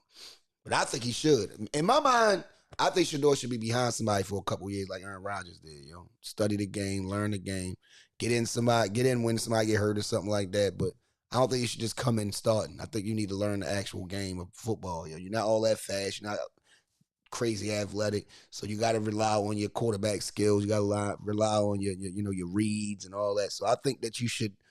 But I think he should. In my mind, I think Shador should be behind somebody for a couple years like Aaron Rodgers did, Study the game, learn the game, get in when somebody get hurt or something like that. But I don't think you should just come in starting. I think you need to learn the actual game of football. You're not all that fast. You're not crazy athletic. So you got to rely on your quarterback skills. You got to rely on your reads and all that. So I think that you should –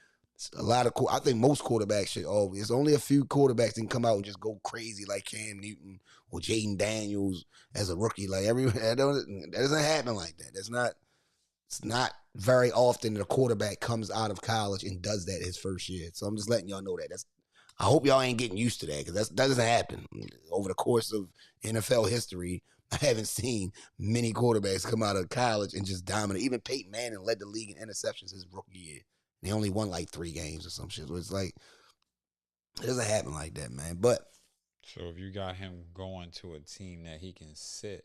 I think most quarterbacks should always. There's only a few quarterbacks that can come out and just go crazy like Cam Newton or Jaden Daniels as a rookie. Like that doesn't happen like that. It's not very often that a quarterback comes out of college and does that his first year. So I'm just letting y'all know that. I hope y'all ain't getting used to that because that doesn't happen. Over the course of NFL history, I haven't seen many quarterbacks come out of college and just dominate. Even Peyton Manning led the league in interceptions his rookie year. They only won like 3 games or some shit. So it's like, it doesn't happen like that, man. But so if you got him going to a team that he can sit,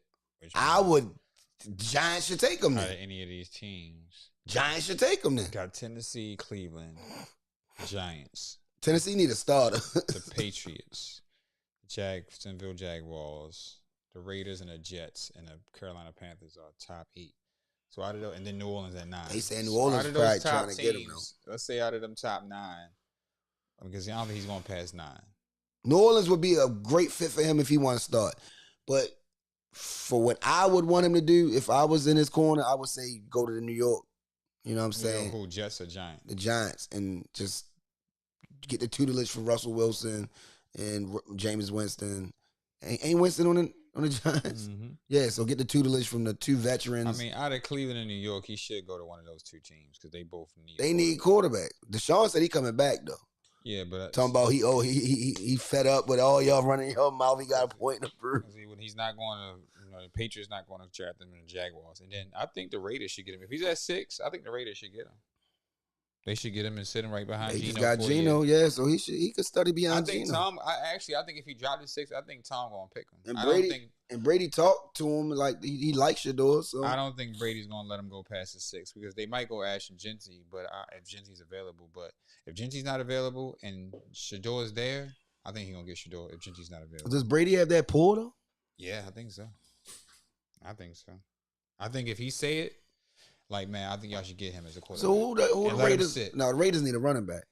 Giants should take him out of then. any of these teams. Giants should take him then. Got Tennessee, Cleveland, Giants, Tennessee need a starter. the Patriots, Jacksonville Jaguars, the Raiders and the Jets, and the Carolina Panthers are top 8. So out of those, and then New Orleans at 9. They saying New Orleans probably trying to get him though. Let's say out of them top 9, because I don't think he's going to pass 9. New Orleans would be a great fit for him if he want to start. But for what I would want him to do, if I was in his corner, I would say go to the New York. You know what I'm saying? Who, Jets or Giants? The Giants, and just get the tutelage for Russell Wilson and Jameis Winston. Ain't Winston on the Giants? Mm-hmm. Yeah, so get the tutelage from the 2 veterans. I mean, out of Cleveland and New York, he should go to one of those 2 teams because they both need. They need quarterback. Deshaun said he coming back though. Yeah, but talking about he fed up with all y'all running your mouth. He got a point to prove. He's not going to. The Patriots not going to draft him in the Jaguars, and then I think the Raiders should get him. If he's at 6, I think the Raiders should get him. They should get him and sit him right behind They Geno. just got Geno, yeah, so he could study beyond Geno. Geno. I think if he dropped to 6, I think Tom gonna pick him. And Brady talked to him like he likes Shador. So I don't think Brady's gonna let him go past the 6 because they might go Ashton Jeanty, but if Jeanty's available, but if Jeanty's not available and Shador's there, I think he's gonna get Shador if Jeanty's not available. Does Brady have that pull though? Yeah, I think so. I think if he say it, like, man, I think y'all should get him as a quarterback. So who the Raiders? No, the Raiders need a running back.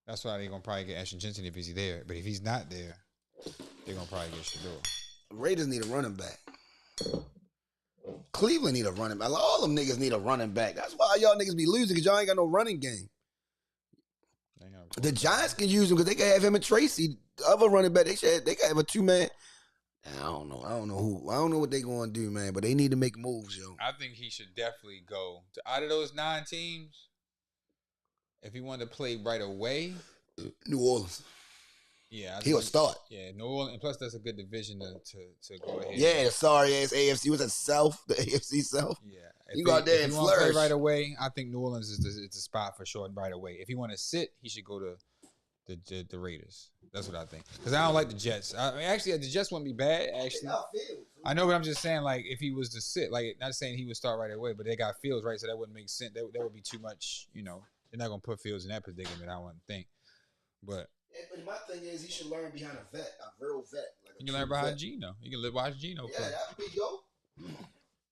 That's why they're going to probably get Ashton Jeanty if he's there. But if he's not there, they're going to probably get Shador. The Raiders need a running back. Cleveland need a running back. All them niggas need a running back. That's why y'all niggas be losing because y'all ain't got no running game. The Giants can use him because they can have him and Tracy. The other running back, they can have a 2-man. I don't know who. I don't know what they going to do, man. But they need to make moves, yo. I think he should definitely go to out of those 9 teams. If he wanted to play right away, New Orleans. Yeah, he'll start. Yeah, New Orleans. And plus, that's a good division to go ahead. Yeah, the sorry ass AFC. Was that South? The AFC South. Yeah, you go out there and flourish. Play right away. I think New Orleans is the spot for sure right away. If he want to sit, he should go to the Raiders. That's what I think. Because I don't like the Jets. Actually, the Jets wouldn't be bad. Actually, I know, but I'm just saying, like, if he was to sit, like, not saying he would start right away, but they got Fields, right? So that wouldn't make sense. That would be too much. You know, they're not gonna put Fields in that predicament. I wouldn't think. But my thing is, he should learn behind a real vet. Like you can learn behind Geno. You can watch Geno play. Yeah, that'd be yo.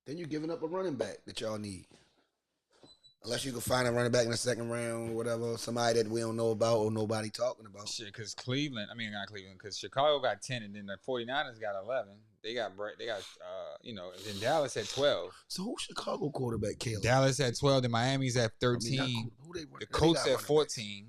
Then you're giving up a running back that y'all need. Unless you can find a running back in the second round or whatever, somebody that we don't know about or nobody talking about. Shit, because not Cleveland, because Chicago got 10 and then the 49ers got 11. They got and then Dallas had 12. So who's Chicago quarterback, Caleb? Dallas had 12, then Miami's at 13. The Colts at 14.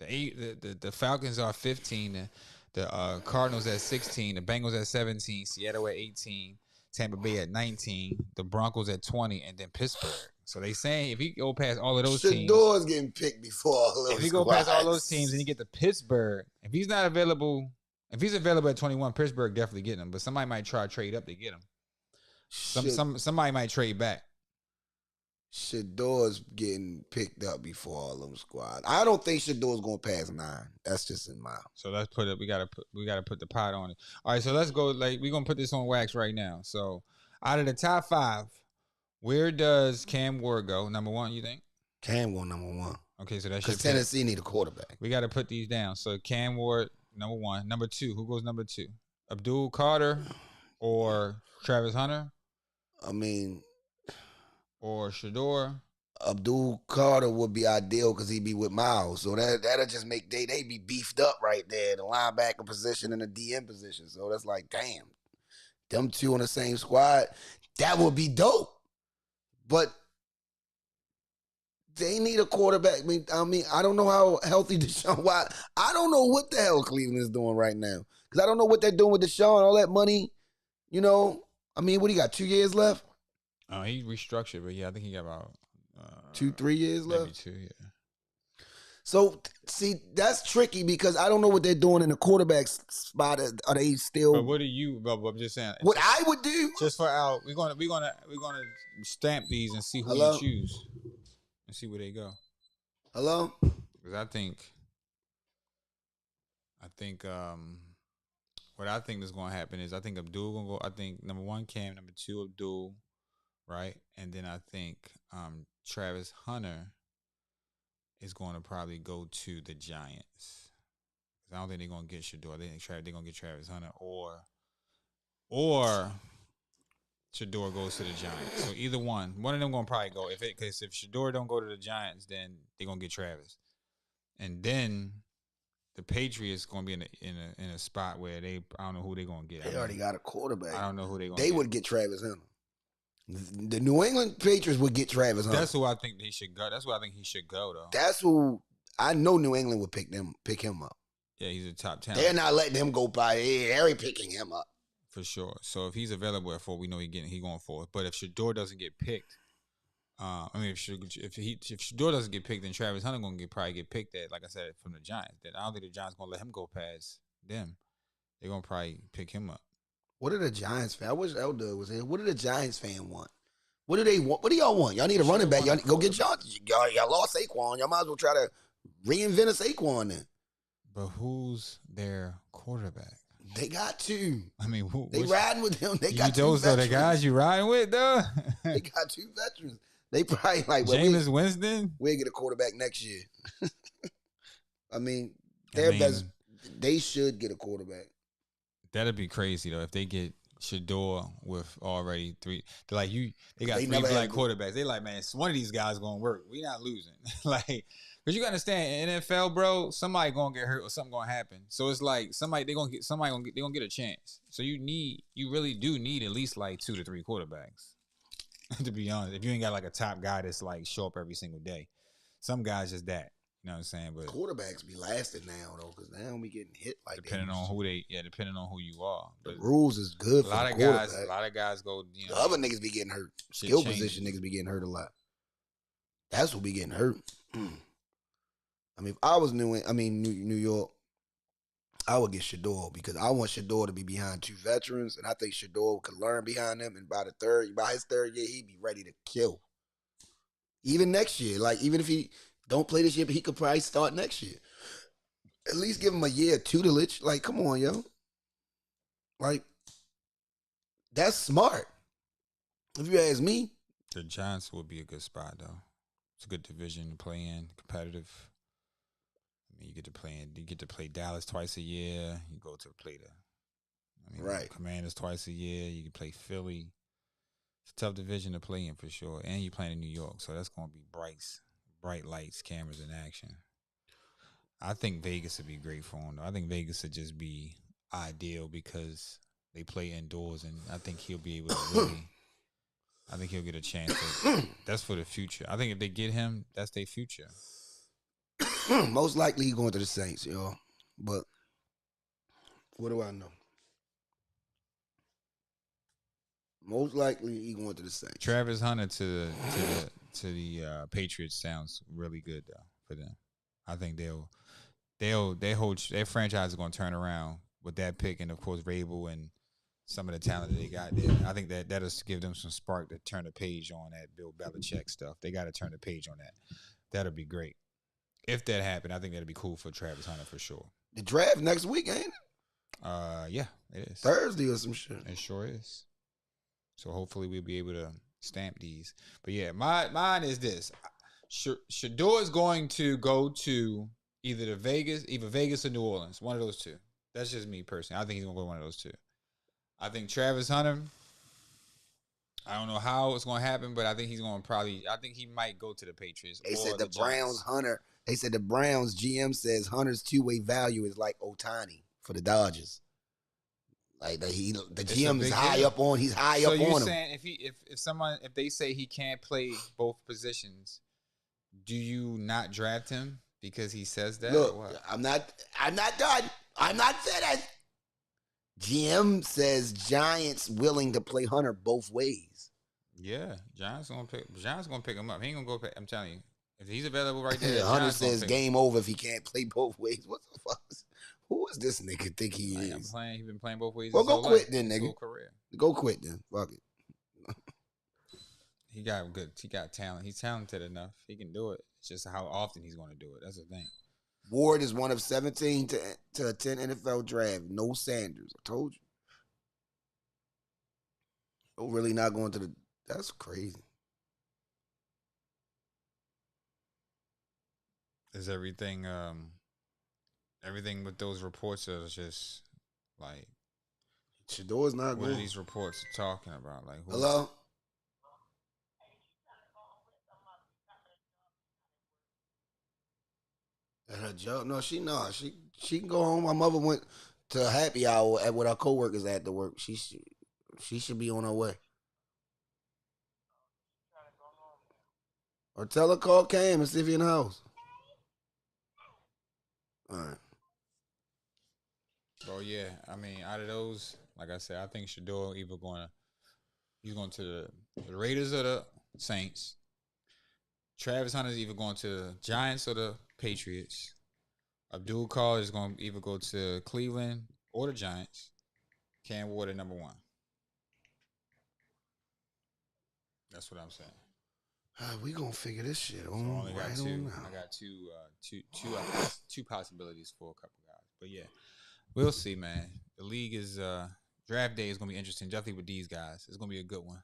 The Falcons are 15. The Cardinals at 16. The Bengals at 17. Seattle at 18. Tampa Bay at 19. The Broncos at 20. And then Pittsburgh. So they saying if he go past all of those teams, Shador's getting picked before all those. If he go past all those teams and he get to Pittsburgh, if he's not available, if he's available at 21, Pittsburgh definitely getting him. But somebody might try to trade up to get him. Somebody might trade back. Shador's getting picked up before all them squads. I don't think Shador's going to pass 9. That's just in my. So let's put it. We gotta put the pot on it. All right. So let's go. Like we're gonna put this on wax right now. So out of the top 5, Where does Cam Ward go? Number one, you think? Cam going number one. Okay, so that's Because Tennessee need a quarterback. We got to put these down. So Cam Ward, number one. Number two, who goes number two? Abdul Carter or Travis Hunter I mean, or Shador? Abdul Carter would be ideal because he'd be with Miles. So that'll just make they be beefed up right there, the linebacker position and the DM position. So that's like, damn, them two on the same squad, that would be dope. But they need a quarterback. I mean, I don't know how healthy Deshaun Watson. I don't know what the hell Cleveland is doing right now. Because I don't know what they're doing with Deshaun, all that money, you know. I mean, what do you got, 2 years left? Oh, he restructured, but yeah, I think he got about 2-3 years maybe left? 2, yeah. So, see, that's tricky because I don't know what they're doing in the quarterback spot. Are they still? But what do you? But I'm just saying. What I would do? Just for our, we're gonna stamp these and see who Hello? you choose, and see where they go. Hello? Because I think, what I think is going to happen is I think Abdul gonna go. I think number one Cam, number two Abdul, right, and then I think Travis Hunter is going to probably go to the Giants. I don't think they're going to get Shador. They're going to get Travis Hunter or Shador goes to the Giants. So either one of them going to probably go. Because if Shador don't go to the Giants, then they're going to get Travis. And then the Patriots going to be in a spot where I don't know who they're going to get. They already got a quarterback. I don't know who they're going to They get. would get Travis Hunter. The New England Patriots would get Travis Hunter. That's who I think they should go. That's who I think he should go, though. That's who I know New England would pick him up. Yeah, he's a top talent. They're not letting him go by. They're picking him up. For sure. So if he's available at 4, we know he going for it. But if Shador doesn't get picked, if Shador doesn't get picked, then Travis Hunter gonna probably get picked at, like I said, from the Giants. Then I don't think the Giants gonna let him go past them. They're gonna probably pick him up. What are the Giants fans? I wish Eldad was here. What do the Giants fan want? What do they want? What do y'all want? Y'all need a running back. Y'all go get y'all lost Saquon. Y'all might as well try to reinvent a Saquon then. But who's their quarterback? They got two. I mean, They riding with them. They got two those are the veterans. guys you riding with, though. They got two veterans. They probably like, well, Jameis Winston. we'll get a quarterback next year. I mean, they should get a quarterback. That'd be crazy though if they get Shador with already 3. They got They 3 never black had- quarterbacks. They like, man, one of these guys gonna work. We not losing. But you gotta understand, in NFL, bro, somebody gonna get hurt or something gonna happen. So it's like they gonna get a chance. So you really do need at least like 2 to 3 quarterbacks. To be honest, if you ain't got like a top guy that's like show up every single day, some guys just that. You know what I'm saying? But Quarterbacks be lasting now though, because now we getting hit like depending that. on depending on who you are. The But rules is good a for lot the of quarterback. guys go. The other niggas be getting hurt. Shit Skill changes. position niggas be getting hurt a lot. That's what be getting hurt. I mean, if I was New York, I would get Shador because I want Shador to be behind 2 veterans, and I think Shador could learn behind them. And by his third year, he'd be ready to kill. Even next year, like even if he don't play this year, but he could probably start next year. At least give him a year of tutelage. Like, come on, yo. Like, that's smart. If you ask me, The Giants would be a good spot though. It's a good division to play in, competitive. I mean, you get to play Dallas twice a year. You go to play Right. Commanders twice a year. You can play Philly. It's a tough division to play in for sure. And you're playing in New York, so that's going to be bright lights, cameras in action. I think Vegas would be great for him though. I think Vegas would just be ideal because they play indoors, and I think he'll be able to really. I think he'll get a chance. That's for the future. I think if they get him, that's their future. most likely he going to the Saints, yo. But what do I know? Most likely he going to the Saints. Travis Hunter to the Patriots sounds really good though for them. I think their franchise is going to turn around with that pick, and of course Rabel and some of the talent that they got there. I think that'll give them some spark to turn the page on that Bill Belichick stuff. They got to turn the page on that. That'll be great. If that happened, I think that'd be cool for Travis Hunter for sure. The draft next week, ain't it? Yeah, it is. Thursday or some shit. It sure is. So hopefully we'll be able to stamp these. But yeah, mine is this. Shador is going to go to either Vegas or New Orleans. One of those two. That's just me personally. I think he's gonna go to one of those two. I think Travis Hunter. I don't know how it's gonna happen, but I think he's gonna I think he might go to the Patriots. They said the Browns Hunter. They said the Browns GM says Hunter's two-way value is like Ohtani for the Dodgers. Like the GM is high up on. He's high up on him. So you saying if they say he can't play both positions, do you not draft him because he says that? Look, or what? I'm not done. I'm not finished. GM says Giants willing to play Hunter both ways. Yeah, Giants gonna pick him up. He ain't gonna go. I'm telling you, if he's available right there, Hunter says game over if he can't play both ways. What the fuck? Who is this nigga think he is? I'm playing. He's been playing both ways. Well, go quit then, nigga. Career. Go quit then. Fuck it. He got good. He got talent. He's talented enough. He can do it. It's just how often he's going to do it. That's the thing. Ward is one of 17 to attend NFL draft. No Sanders. I told you. Oh, really not going to the. That's crazy. Is everything with those reports is just like Shador's not what going. Are these reports talking about? Like hello? At her job? No, she not. She can go home. My mother went to a happy hour with our coworkers at the work. She should be on her way. Or tell her call Cam and see if he in the house. All right. Oh yeah, I mean, out of those, like I said, I think Shador he's going to the Raiders or the Saints. Travis Hunter's either going to the Giants or the Patriots. Abdul Carr is going to either go to Cleveland or the Giants. Cam Ward at number 1. That's what I'm saying. We gonna figure this shit on. So I only got right two. I got two possibilities for a couple guys. But yeah, we'll see, man. The league is draft day is gonna be interesting, definitely with these guys. It's gonna be a good one.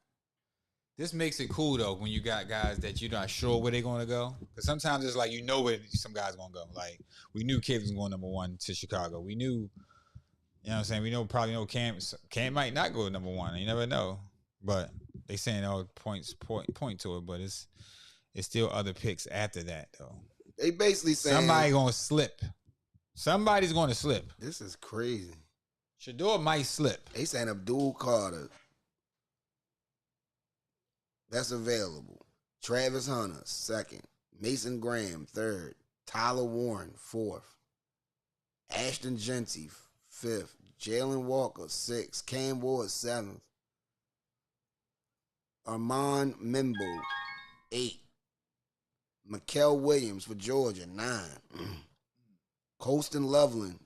This makes it cool though when you got guys that you're not sure where they're gonna go. Because sometimes it's like where some guys gonna go. Like we knew Kid was going number 1 to Chicago. We knew, you know what I'm saying. We probably know Cam might not go to number 1. You never know, but. They saying all points point to it, but it's still other picks after that though. They basically saying somebody's gonna slip. Somebody's gonna slip. This is crazy. Shador might slip. They saying Abdul Carter. That's available. Travis Hunter, 2nd. Mason Graham, 3rd. Tyler Warren, 4th. Ashton Genty, 5th. Jalen Walker, 6th. Cam Ward, 7th. Armand Mimble, 8. Mikael Williams for Georgia, 9. Colston Loveland,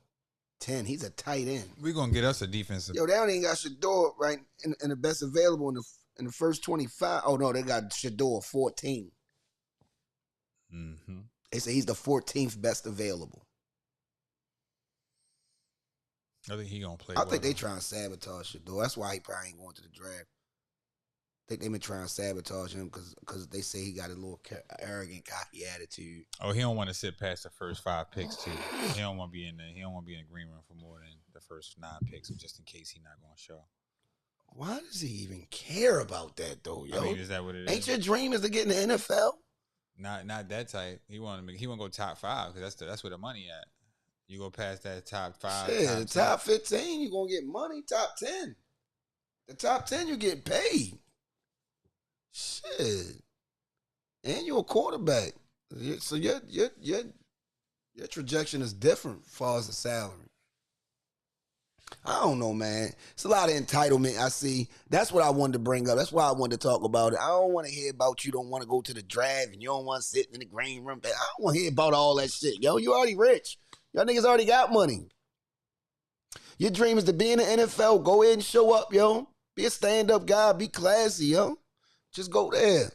10. He's a tight end. We're going to get us a defensive. Yo, they don't even got Shador right in the best available in the first 25. Oh, no, they got Shador 14. Mm-hmm. They say he's the 14th best available. I think he going to play I think they trying to sabotage Shador. That's why he probably ain't going to the draft. I think they been trying to sabotage him because they say he got a little arrogant, cocky attitude. Oh, he don't want to sit past the first 5 picks too. He don't want to be in He don't want to be in the green room for more than the first 9 picks, just in case he's not going to show. Why does he even care about that though, yo? I mean, is that what it is? Ain't your dream is to get in the NFL? Not that tight. He want to go top 5 because that's where the money at. You go past that top 5. Shit, the top 15, you gonna get money. Top 10, the top 10, you get paid. Shit, and you're a quarterback, so your trajectory is different as far as the salary. I don't know, man. It's a lot of entitlement I see. That's what I wanted to bring up. That's why I wanted to talk about it. I don't want to hear about you don't want to go to the draft and you don't want to sit in the green room. I don't want to hear about all that shit. Yo, you already rich. Y'all niggas already got money. Your dream is to be in the NFL. Go ahead and show up, yo. Be a stand-up guy. Be classy, yo. Just go there.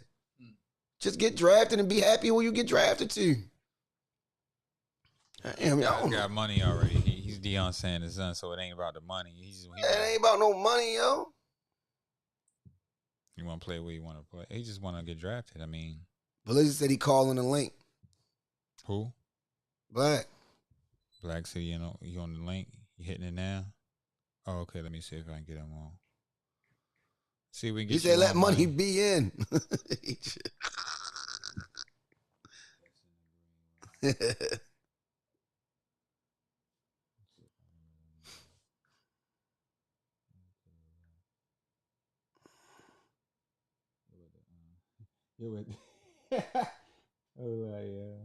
Just get drafted and be happy who you get drafted to. Damn, y'all got money already. He's Deion Sanders' son, so it ain't about the money. It ain't about no money, yo. You want to play where you want to play. He just want to get drafted. I mean, Blizzard said he calling the link. who? Black. Black City, you know, you on the link? You hitting it now? Oh, okay. Let me see if I can get him on. See, we can He get said, you "Let on, money man. be in." You would. Oh, yeah.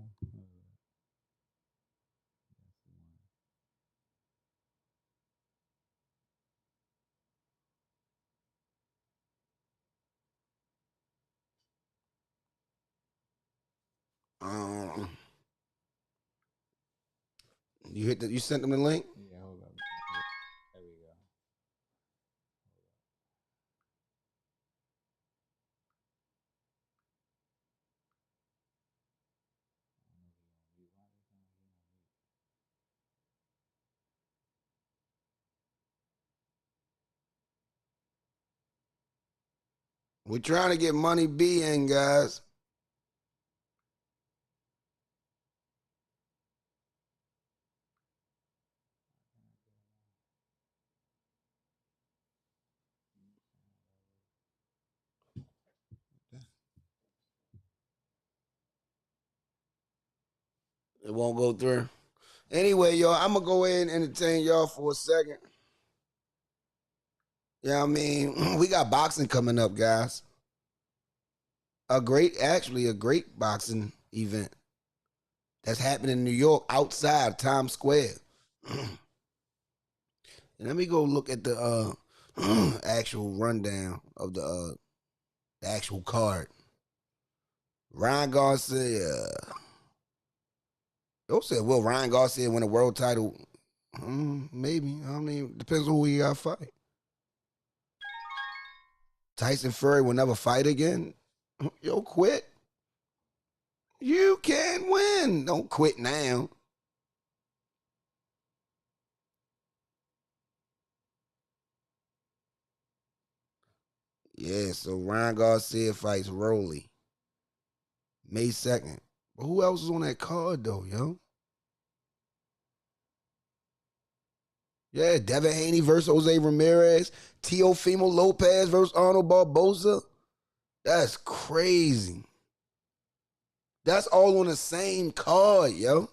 You sent them the link? Yeah, hold up. There we go. We're trying to get Money B in, guys. It won't go through. Anyway, y'all, I'm going to go ahead and entertain y'all for a second. Yeah, I mean, we got boxing coming up, guys. A great boxing event that's happening in New York outside Times Square. And let me go look at the actual rundown of the actual card. Ryan Garcia. Yo said, will Ryan Garcia win a world title? Maybe. I mean, depends on who he got to fight. Tyson Fury will never fight again. Yo, quit. You can win. Don't quit now. Yeah, so Ryan Garcia fights Rolly May 2nd. But who else is on that card, though, yo? Yeah, Devin Haney versus Jose Ramirez. Teofimo Lopez versus Arnold Barboza. That's crazy. That's all on the same card, yo.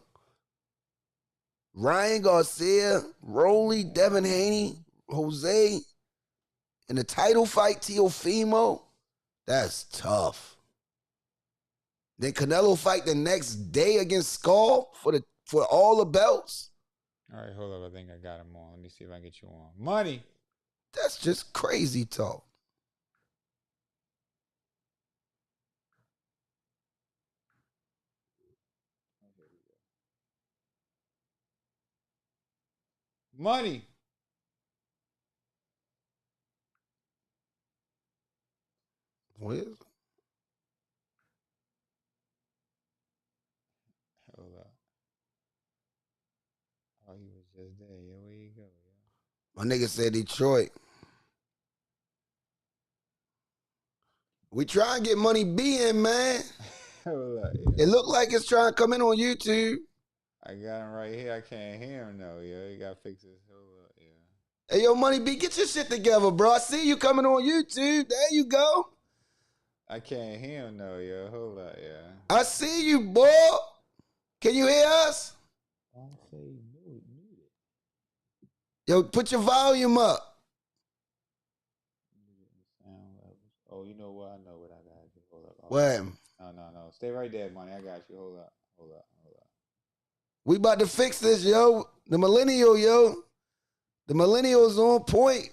Ryan Garcia, Rolly, Devin Haney, Jose, and the title fight, Teofimo. That's tough. Then Canelo fight the next day against Skull for all the belts. All right, hold up. I think I got him on. Let me see if I can get you on. Money. That's just crazy talk. Money. What is it? Hold up. Oh, he was just there. Yeah, where you go? Yeah. My nigga said Detroit. We try and get Money B in, man. Hold up. Yeah. It look like it's trying to come in on YouTube. I got him right here. I can't hear him though. Yeah, you gotta fix this. Hold up. Yeah. Hey, yo, Money B, get your shit together, bro. I see you coming on YouTube. There you go. I can't hear him though. Yeah. Hold up. Yeah. I see you, boy. Can you hear us? I say muted. Yo, put your volume up. Oh, you know what? I know what I got. Hold up. What? No. Stay right there, Money. I got you. Hold up. We about to fix this, yo. The millennial, yo. The millennial's on point.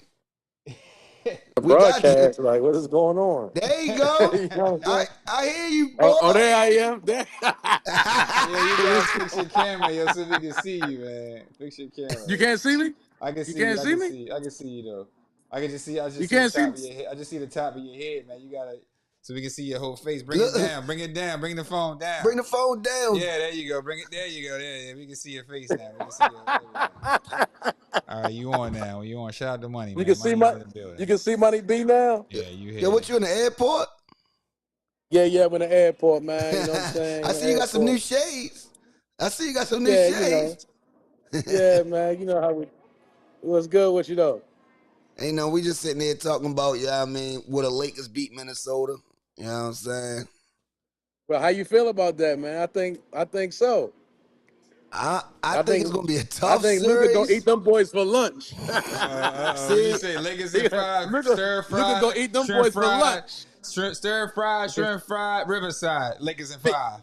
We got Broadcast, like, what is going on? There you go. You know what I'm saying? I hear you, boy. Oh, there I am. There. Yeah, you gotta fix your camera, yo, so we can see you, man. Fix your camera. You can't see me? I can see You can't you. see me? I can see you though. I can just see. I just You see can't the top see of your head. I just see the top of your head, man. You gotta, so we can see your whole face. Bring it down. Bring it down. Bring the phone down. Bring the phone down. Yeah, there you go. Bring it. There you go. There, we can see your face now. We can see your, there we go. All All right, you on now? You on? Shout out to Money, You man. can see Money is in the building. you can see Money B now. Yeah, you here? Yo, what you in the airport? Yeah, I'm in the airport, man. You know what I'm saying? I see you got some new shades. I see you got some new Yeah, shades. Yeah, man. You know how we. What's good with you though? Ain't no, we just sitting there talking about, I mean, would the Lakers beat Minnesota? You know what I'm saying? Well, how you feel about that, man? I think so. I I think it's gonna be a I tough think Luka series. gonna eat them boys for lunch. What you say? Lakers and fried, stir Luka fried, gonna eat them shrimp boys for fried, lunch. stir fried, shrimp fried, Riverside, Lakers and 5.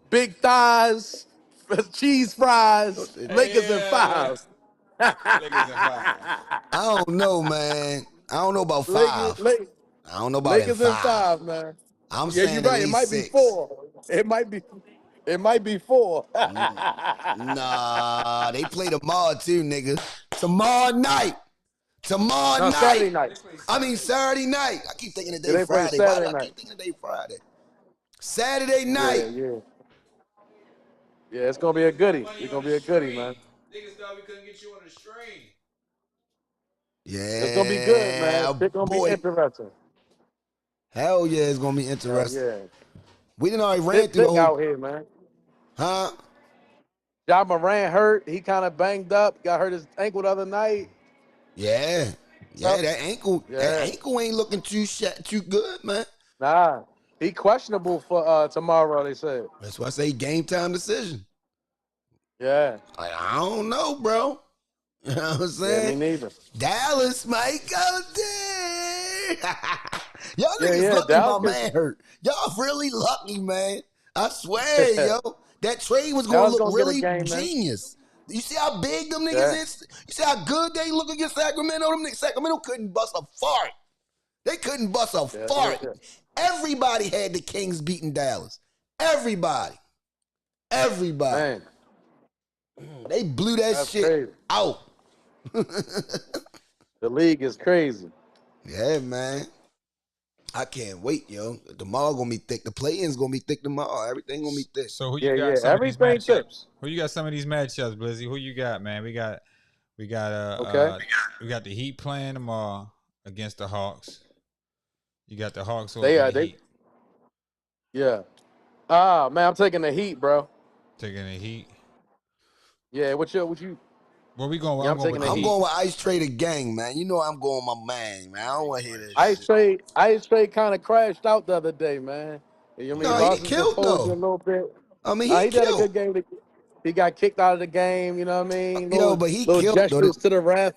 Big thighs, cheese fries, Lakers and Yeah. 5. Lakers and 5. I don't know, man. I don't know about 5. I don't know about Lakers that and 5. 5, man. I'm Yeah, saying you're at right. It least might be 6. 4. It might be 4. Nah, they play tomorrow too, nigga. Tomorrow night. No, Saturday night. I mean Saturday night. I keep thinking the Yeah, day they play Friday. Why do Saturday I night. keep thinking the day Friday? Saturday night. Yeah, it's gonna be a goodie. It's gonna be a goodie, man. Niggas thought we couldn't get you on the stream. Yeah. It's gonna be good, man. It's gonna be interesting. Hell yeah, it's gonna be Oh, interesting. yeah. We done already ran through the Thick whole. out here, man. Huh? Ja Morant hurt. He kind of banged up. Got hurt his ankle the other night. Yeah. Yeah, that ankle ain't looking too good, man. Nah, he questionable for tomorrow. They said. That's why I say game time decision. Yeah. Like, I don't know, bro. You know what I'm Yeah, saying? me neither. Dallas might go there. Y'all Yeah, niggas yeah, lucky Dallas my is- man hurt. Y'all really lucky, man. I swear, yo. That trade was going Dallas to look gonna get a really game, man. genius. You see how big them niggas Yeah. is? You see how good they look against Sacramento? Them niggas, Sacramento couldn't bust a fart. They couldn't bust a fart. yeah. Everybody had the Kings beating Dallas. Everybody. Man, They blew that that's shit crazy. out. The league is crazy. Yeah, man. I can't wait, yo. Tomorrow gonna be thick. The play-in's gonna be thick tomorrow. Everything gonna be thick. So who you Yeah, got? yeah. Some of these Everything thick. matchups? Who you got? Some of these matchups, Blizzy. Who you got, man? We got Okay. we got the Heat playing tomorrow against the Hawks. You got the Hawks over They the are. They. Heat. Yeah. Ah, man, I'm taking the Heat, bro. Taking the Heat. Yeah. What you? Where we going? Yeah, I'm I'm going taking with the I'm Heat. going with Ice Trader Gang, man. You know I'm going with my man, man. I don't want to hear this. Ice Trade kind of crashed out the other day, man. You know, No, he he lost his killed, composure though. a little bit. I mean, He he did a killed. good game. He got kicked out of the game. You know what I mean? Yo, but he little killed, though. gestures to the ref.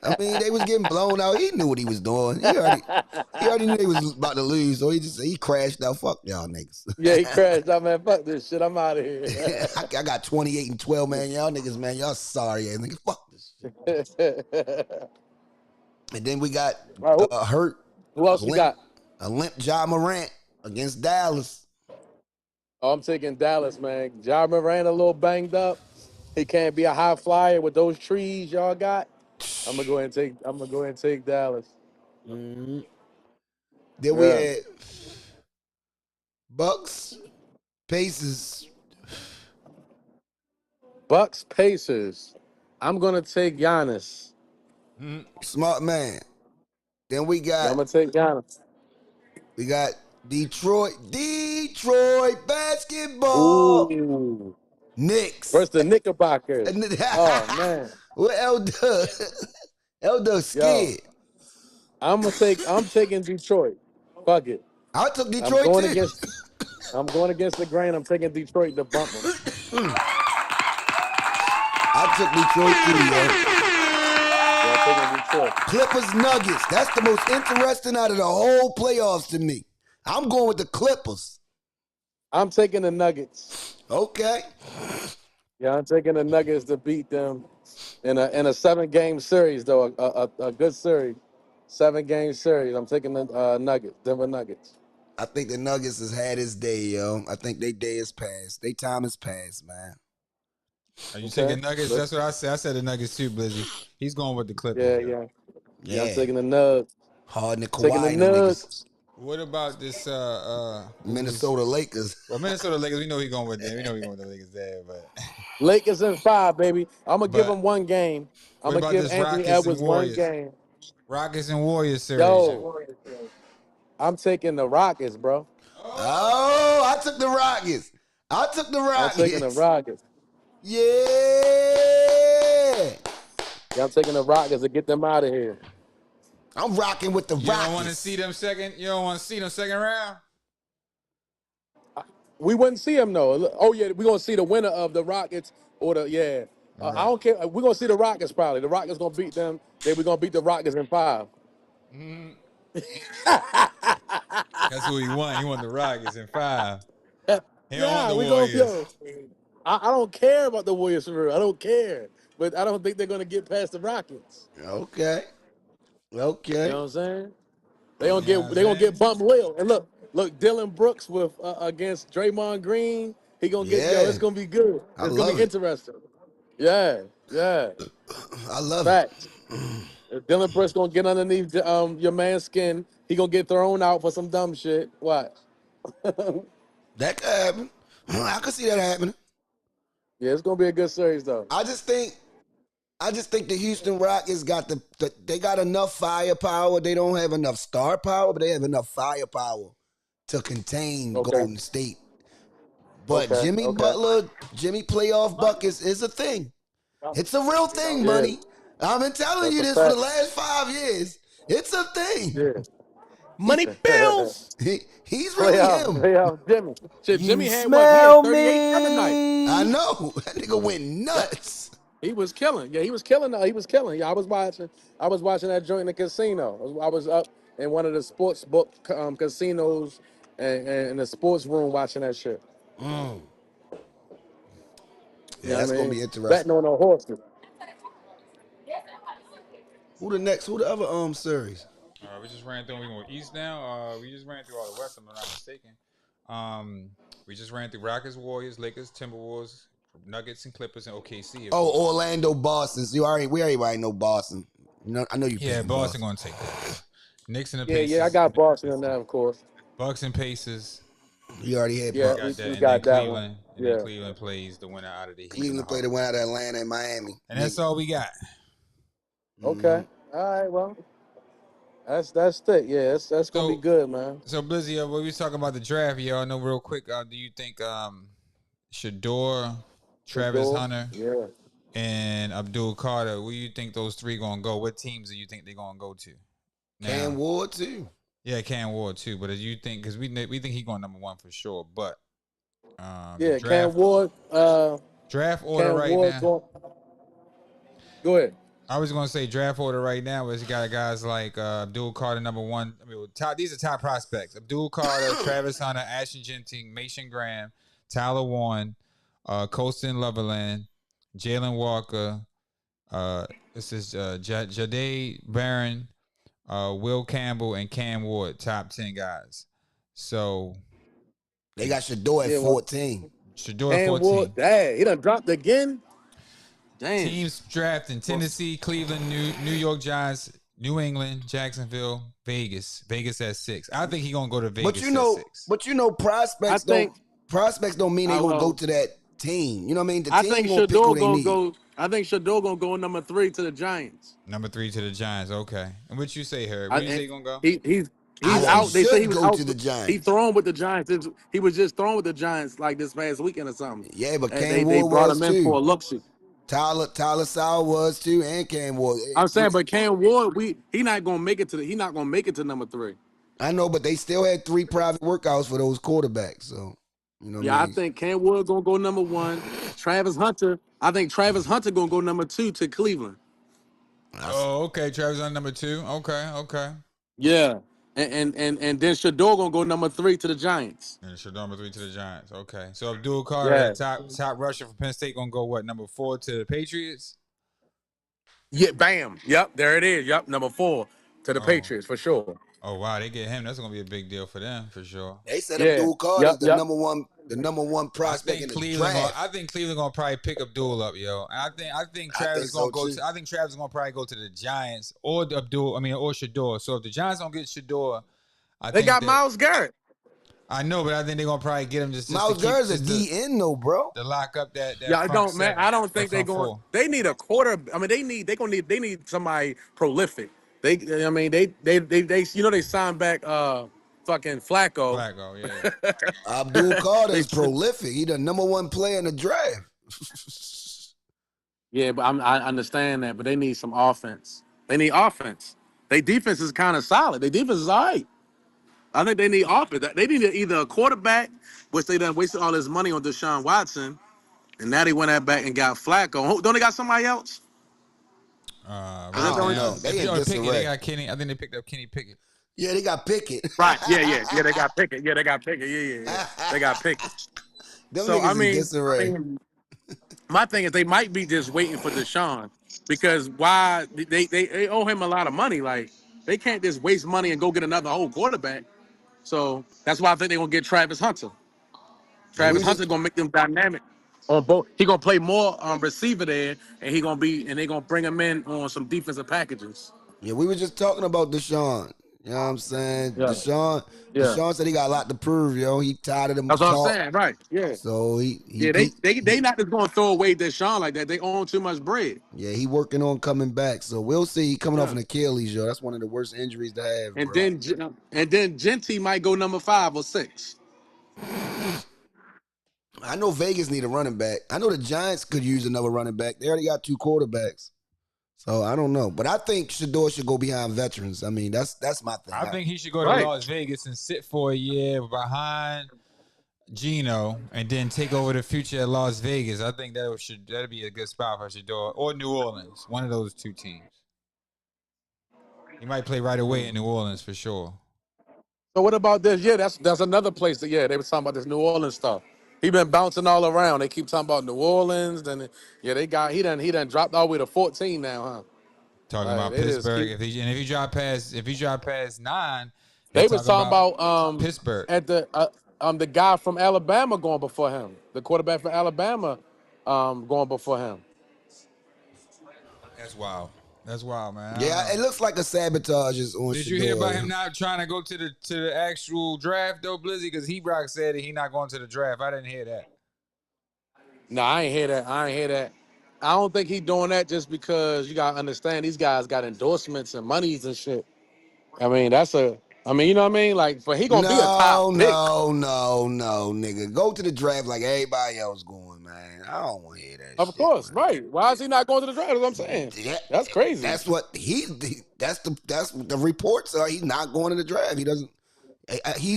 I mean, they was getting blown out. He knew what he was doing. He already knew they was about to lose, so he crashed out. Fuck y'all niggas. Yeah, he crashed out, man. Fuck this shit. I'm out of here. I got 28 and 12, man. Y'all niggas, man. Y'all sorry ass niggas. Fuck this shit. And then we got All right, hurt. who else you got? A limp Ja Morant against Dallas. Oh, I'm taking Dallas, man. Ja Morant a little banged up. He can't be a high flyer with those trees y'all got. I'm gonna go ahead and take Dallas. Then we Yeah. had Bucks, Pacers. Bucks Pacers. I'm gonna take Giannis. Smart man. Then we I'm got gonna take Giannis. Detroit basketball. Ooh. Knicks. Versus the Knickerbockers. Oh man. What Elder scared. I'm taking Detroit. Fuck it. I took I'm Detroit going too. against the grain. I'm taking Detroit to bump them. I took Detroit too, yo. Yeah, I'm taking Detroit. Clippers Nuggets. That's the most interesting out of the whole playoffs to me. I'm going with the Clippers. I'm taking the Nuggets. Okay. Yeah, I'm taking the Nuggets to beat them in a 7-game series, though. A good series. 7-game series. I'm taking the Nuggets, Denver Nuggets. I think the Nuggets has had his day, yo. I think their day is past. Their time is past, man. Are you Okay. taking Nuggets? That's what I said. I said the Nuggets too, Blizzy. He's going with the Clippers. Yeah. Yeah. I'm taking the Nuggets. Harden and Taking Kawhi. the them Nuggets. What about this? Minnesota Lakers. Well, Minnesota Lakers. We know he's going with them. We know he's going with the Lakers there, but Lakers in 5, baby. I'm gonna give but him one game. I'm what gonna about give this Anthony Rockets and Edwards one Warriors? game. Rockets and Warriors series. Yo, I'm taking the Rockets, bro. Oh, I took the Rockets. I'm taking the Rockets. Yeah. Yeah, I'm taking the Rockets to get them out of here. I'm rocking with the You Rockets. don't want to see them second. You don't want to see them second round. We wouldn't see them though. Oh yeah, we're gonna see the winner of the Rockets or the I don't care. We're gonna see the Rockets probably. The Rockets gonna beat them. Then we're gonna beat the Rockets in 5. That's who he won. He won the Rockets in 5. He don't want the we Warriors. gonna I don't care about the Warriors for real. I don't care. But I don't think they're gonna get past the Rockets. Okay. You know what I'm saying? They gonna You know get what they I'm gonna saying? get bumped well. And look, Dylan Brooks with against Draymond Green. He gonna get it's gonna be good. I It's gonna love be it. interesting. Yeah. I love Facts. If Dylan Brooks gonna get underneath your man's skin, he gonna get thrown out for some dumb shit. Watch. it. That could happen. I could see that happening. Yeah, it's gonna be a good series though. I just think the Houston Rockets got they got enough firepower. They don't have enough star power, but they have enough firepower to contain Golden State. But Jimmy Butler, Jimmy playoff buckets is a thing. It's a real thing, money. I've been telling you this for the last 5 years. It's a thing. Yeah. Money bills. He's really him. Playoff Jimmy. Shit, You Jimmy had smell 38 every night. I know. That nigga went nuts. He was killing. Yeah, he was killing. He was killing. Yeah, I was watching that joint in the casino. I was up in one of the sports book casinos and in the sports room watching that shit. Yeah, You know that's what I gonna mean? be interesting. Betting on the horses. Who the other series? We just ran through. We going East now. We just ran through all the West. If I'm not mistaken. We just ran through Rockets, Warriors, Lakers, Timberwolves, Nuggets, and Clippers, and OKC. Oh, Orlando, Boston. So we already know Boston. You know, I know you. Yeah, picking Boston gonna take that. Knicks and the Yeah, Pacers. I got Boston on that, of course. Bucks and Pacers. You already had Yeah, Boston. We got that Cleveland. one. And Yeah. then Cleveland plays the winner out of the Heat. Cleveland played the one out of Atlanta and Miami. And that's all we got. Okay. All right. Well, that's thick. Yeah, that's gonna be good, man. So Blizzy, when we was talking about the draft, y'all know real quick. Do you think Shador, Travis Hunter, and Abdul Carter? Where you think those three gonna go? What teams do you think they're gonna go to? Cam Ward too. Yeah, Cam Ward too. But as you think, because we think he's going number 1 for sure. But yeah, Cam Ward. Draft order Cam right Ward now. Go ahead. I was gonna say draft order right now is you got guys like Abdul Carter, number 1. I mean, these are top prospects: Abdul Carter, Travis Hunter, Ashton Genting, Mason Graham, Tyler Warren, Colston Loverland, Jalen Walker. This is Jade Barron, Will Campbell, and Cam Ward. Top 10 guys. So they got Shador at 14. Shador at 14. Ward, dang, he done dropped again. Damn. Teams drafting Tennessee, Cleveland, New York Giants, New England, Jacksonville, Vegas. Vegas at 6. I think he's gonna go to Vegas. But you know, prospects don't mean they gonna go to that team. You know what I mean? The team think gonna pick who they need. I think Shador gonna go number 3 to the Giants. Number 3 to the Giants. Okay. And what you say, Herb? Where you say he gonna go? He's I out. They say he should was go out to the Giants. He thrown with the Giants. He was just thrown with the Giants like this past weekend or something. Yeah, but And Cam they Ward brought was him in too. for a look-see. Tyler Sauer was too, and Cam Ward. I'm saying, but Cam Ward, he not gonna make it to number 3. I know, but they still had 3 private workouts for those quarterbacks. So, you know. Yeah, I think Cam Ward gonna go number 1. Travis Hunter, I think Travis Hunter gonna go number 2 to Cleveland. Oh, okay. Travis on number 2. Okay. Yeah, and then Shador gonna go number 3 to the Giants. And Shador number 3 to the Giants. Okay. So Abdul Carter, top rusher for Penn State, gonna go what? Number 4 to the Patriots? Yeah, bam. Yep, there it is. Yep, number 4 to the Patriots for sure. Oh wow, they get him. That's gonna be a big deal for them for sure. They said Abdul Carter's the number one I prospect think in the Cleveland. draft. I think Cleveland gonna probably pick Abdul up, yo. And I think Travis so, gonna go. too. I think Travis is gonna probably go to the Giants or Shador. So if the Giants don't get Shador, They got that- Myles Garrett. I know, but I think they're gonna probably get him just Myles to Garrett's a just to, DN though, bro. to lock up that Yeah, I front don't, man. seven, I don't that think they're front going. four. They need a quarter. I mean, they need somebody prolific. They, I mean, they you know, they signed back fucking Flacco. Flacco, yeah. Abdul Carter's prolific. He the #1 player in the draft. Yeah, but I understand that, but they need some offense. They need offense. Their defense is kind of solid. Their defense is all right. I think they need offense. They need either a quarterback, which they done wasted all this money on Deshaun Watson, and now they went that back and got Flacco. Don't they got somebody else? I don't know. They in Pickett, disarray. they got Kenny. I think they picked up Kenny Pickett. Yeah, they got Pickett. Right. Yeah. They got Pickett. Yeah. They got Pickett. Them So niggas I mean, in disarray. my thing is they might be just waiting for Deshaun because why they owe him a lot of money. Like they can't just waste money and go get another whole quarterback. So that's why I think they're gonna get Travis Hunter. Travis Hunter gonna make them dynamic on both. He gonna play more receiver there, and they gonna bring him in on some defensive packages. Yeah, we were just talking about Deshaun. You know what I'm saying? Yeah. Deshaun said he got a lot to prove, yo. He tired of them That's what talk. I'm saying, right? Yeah. So They not just gonna throw away Deshaun like that. They own too much bread. Yeah, he working on coming back. So we'll see. He coming off an Achilles, yo. That's one of the worst injuries to have. And bro. then Genty might go number 5 or 6. I know Vegas need a running back. I know the Giants could use another running back. They already got 2 quarterbacks. So I don't know. But I think Shador should go behind veterans. I mean, that's my thing. I think he should go to Las Vegas and sit for a year behind Geno and then take over the future at Las Vegas. I think that'd be a good spot for Shador or New Orleans. One of those 2 teams. He might play right away in New Orleans for sure. So what about this? Yeah, that's another place that they were talking about this New Orleans stuff. He been bouncing all around. They keep talking about New Orleans. Then he done dropped all the way to 14 now, huh? Talking about Pittsburgh. If he drop past 9, they was talking about Pittsburgh at the guy from Alabama going before him, the quarterback from Alabama going before him. That's wild. That's wild, man. Yeah, it looks like a sabotage is on. Did you hear about him not trying to go to the actual draft though, Blizzy? Because Hebrock said that he not going to the draft. I didn't hear that. No, I ain't hear that. I don't think he doing that just because you gotta understand these guys got endorsements and monies and shit. I mean, you know what I mean? Like, but he gonna be a top pick. No, nigga. Go to the draft like everybody else going, man. I don't want to hear that. Of course, man. Right. Why is he not going to the draft? That's what I'm saying. Yeah, that's crazy. That's what that's the reports are. He's not going to the draft. He doesn't. He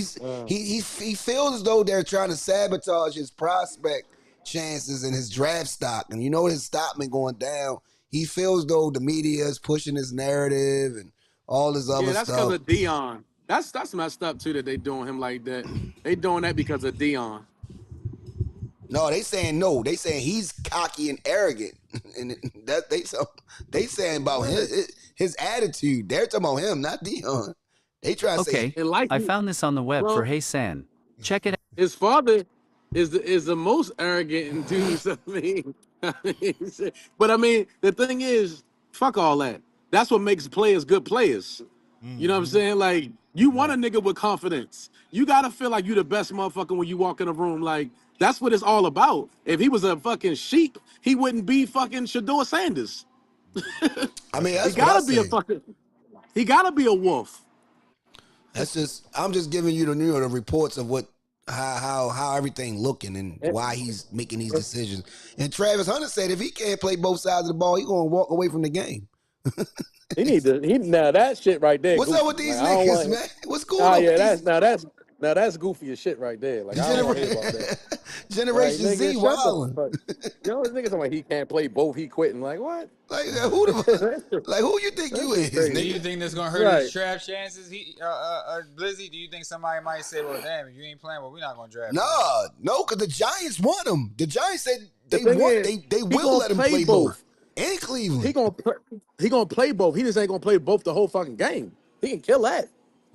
feels as though they're trying to sabotage his prospect chances and his draft stock. And you know his stock been going down. He feels though the media is pushing his narrative and all this other stuff. Yeah, that's because of Dion. That's messed up too that they doing him like that. They doing that because of Dion. No, they saying no. They saying he's cocky and arrogant, and that they saying about his attitude. They're talking about him, not Dion. They try to say. Okay, I found this on the web for Hey San. Check it out. His father is the most arrogant dude. But I mean, the thing is, fuck all that. That's what makes players good players. You know what I'm saying? Like, you want a nigga with confidence. You gotta feel like you the best motherfucker when you walk in a room. Like, that's what it's all about. If he was a fucking sheep, he wouldn't be fucking Shador Sanders. I mean, that's he gotta be a wolf. I'm just giving you the reports of how everything looking and why he's making these decisions. And Travis Hunter said if he can't play both sides of the ball, he's gonna walk away from the game. Now that shit right there. What's goofy. up with these niggas, man? What's going on? Yeah, that's goofy as shit right there. Like, I don't want to hear about that. Generation like, Z wilding. You know, this nigga talking like he can't play both. He quitting. Like, what? Like who you think you is? Do you think that's gonna hurt his draft chances? Blizzy, do you think somebody might say, "Well, damn, if you ain't playing, well, we're not gonna draft"? No, because the Giants want him. The Giants said they will let him play both. And Cleveland. He gonna play both. He just ain't gonna play both the whole fucking game. He can kill that.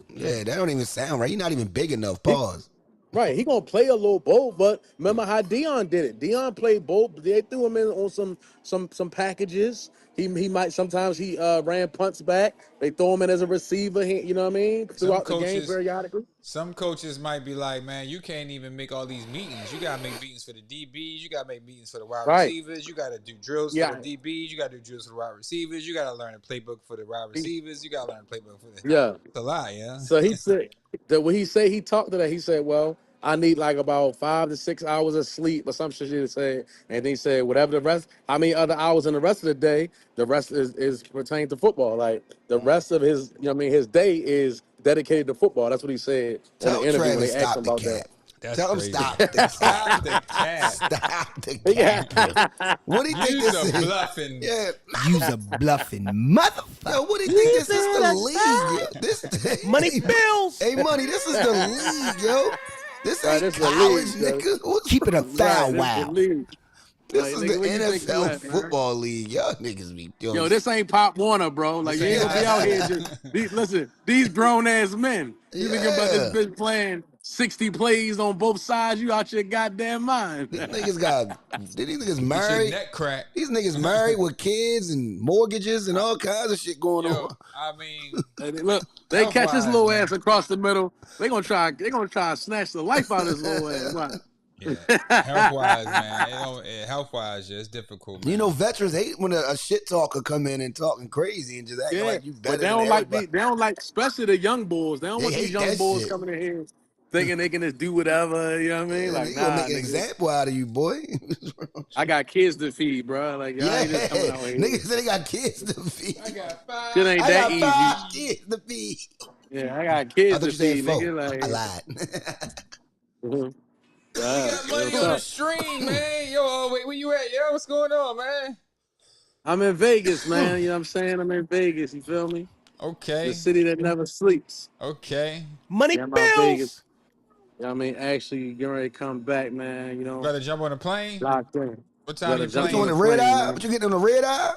Yeah, that don't even sound right. He's not even big enough. Pause. Right, he gonna play a little both, but remember how Dion did it. Dion played both. They threw him in on some packages. He might sometimes he ran punts back. They throw him in as a receiver. You know what I mean? Throughout the game periodically. Some coaches might be like, man, you can't even make all these meetings. You gotta make meetings for the DBs. You gotta make meetings for the wide Right. receivers. You gotta do drills for the DBs. You gotta do drills for the wide receivers. You gotta learn a playbook for the wide receivers. You gotta learn a playbook for the. Yeah. It's a lot, yeah. So he said that when he talked to that, he said, well, I need like about 5 to 6 hours of sleep or some shit he said. And then he said, whatever the rest, how many other hours in the rest of the day, the rest is pertained to football. Like the rest of his, you know what I mean, his day is dedicated to football. That's what he said in the interview when they asked him about that. That's Tell him crazy. stop the cap. Stop the cap. Stop the cap. What do you think Use this a is? bluffing. Yeah, use a bluffing motherfucker. Yo, what do you think this is the league? Yo? This Money bills. Hey, money, this is the league, yo. This ain't this is the college, league, nigga. Keep it a foul wow. This Like, is nigga, the what you think NFL of that, man? football league. Y'all niggas be doing. Yo, this ain't Pop Warner, bro. Like, you ain't gonna be out here just listen. These grown ass men. You thinking about this bitch playing 60 plays on both sides? You out your goddamn mind. These niggas Get your married. neck crack. These niggas married with kids and mortgages and all kinds of shit going Yo, on. I mean, Look, they catch his Health-wise, little man. ass across the middle. They gonna try to snatch the life out of his little ass. Right. yeah, health-wise, man. Health-wise, yeah, it's difficult, man. You know, veterans hate when a shit talker come in and talking crazy and just acting Yeah, like you better but they than don't like everybody. they don't like, especially the young bulls. They don't They want these hate young that bulls shit. coming in here thinking they can just do whatever. You know what I mean? Yeah, Like, they gonna make an nigga, example out of you, boy. I got kids to feed, bro. Like, y'all Yeah, ain't just coming out here. niggas say they got kids to feed. I got 5. Shit ain't I that got easy. 5 kids to feed. Yeah, I got I kids thought to you said feed, 4. nigga. Like, I lied. mhm. We got money What's on the up? stream, man. Yo, wait, where you at? Yo, what's going on, man? I'm in Vegas, man. You know what I'm saying? I'm in Vegas. You feel me? Okay, The city that never sleeps. okay. Money Yeah, I'm out Vegas. bills. You know what I mean? Actually, getting ready to come back, man. You You know, gotta jump on a plane. locked in. What time Gotta you jump You on playing? the red plane, eye? man. What you getting on the red eye?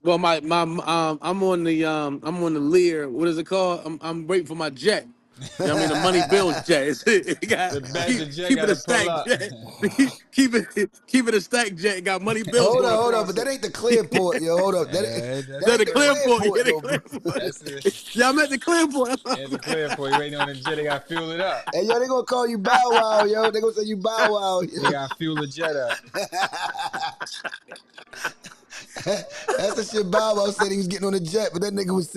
Well, I'm on the Lear. What is it called? I'm waiting for my jet. You know what I mean, the money bills jet. It got, The Badger jet keep it gotta a pull stack up. jet. keep it a stack jet. Got money bills. Hold going on, across but that it. ain't the Clearport, yo. Hold up. That Yeah, ain't, that's- Yeah, the Clearport. Yeah, the though, bro. Clearport. That's it. Yeah, I'm at the Clearport. Yeah, the clear for you. Waiting on the jet. They gotta fuel it up. Hey, yo, they gonna call you Bow Wow, yo. They gonna say you Bow Wow. They Yo. gotta fuel the jet up. That's the shit Bow Wow said he was getting on the jet, but that nigga was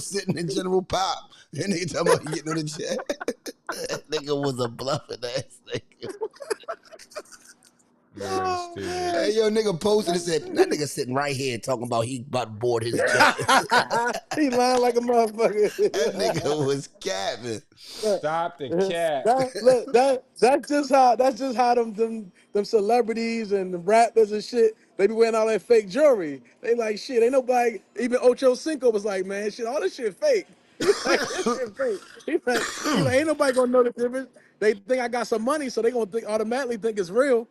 sitting in General Pop. That nigga talking about he getting on the jet. That nigga was a bluffing ass nigga. You're stupid. Hey, yo, nigga posted and said, that nigga sitting right here talking about he about to board his jet. He lying like a motherfucker. That nigga was capping. Stop the cat. That's just how them celebrities and the rappers and shit, they be wearing all that fake jewelry. They like, shit, ain't nobody, even Ocho Cinco was like, man, shit, all this shit fake. He's like, this shit fake. He's like, ain't nobody gonna know the difference. They think I got some money, so they gonna automatically think it's real.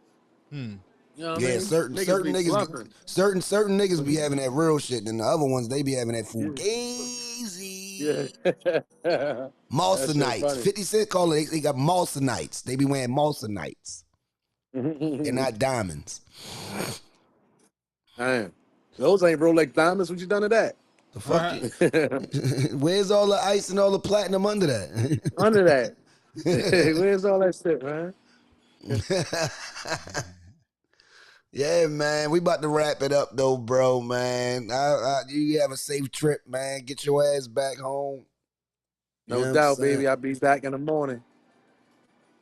You know what I Yeah, mean? certain be niggas, bluffing. certain niggas be having that real shit, and the other ones they be having that fugazi. Yeah. Malsonites. funny. 50 Cent call it. They got Malsonites. They be wearing Malsonites. They're not diamonds. Damn. Those ain't Rolex diamonds. What you done to that? The fuck? Where's all the ice and all the platinum under that? Under that. Where's all that shit, man? Yeah, man. We about to wrap it up though, bro, man. You have a safe trip, man. Get your ass back home. You know No what I'm doubt, saying? baby. I'll be back in the morning.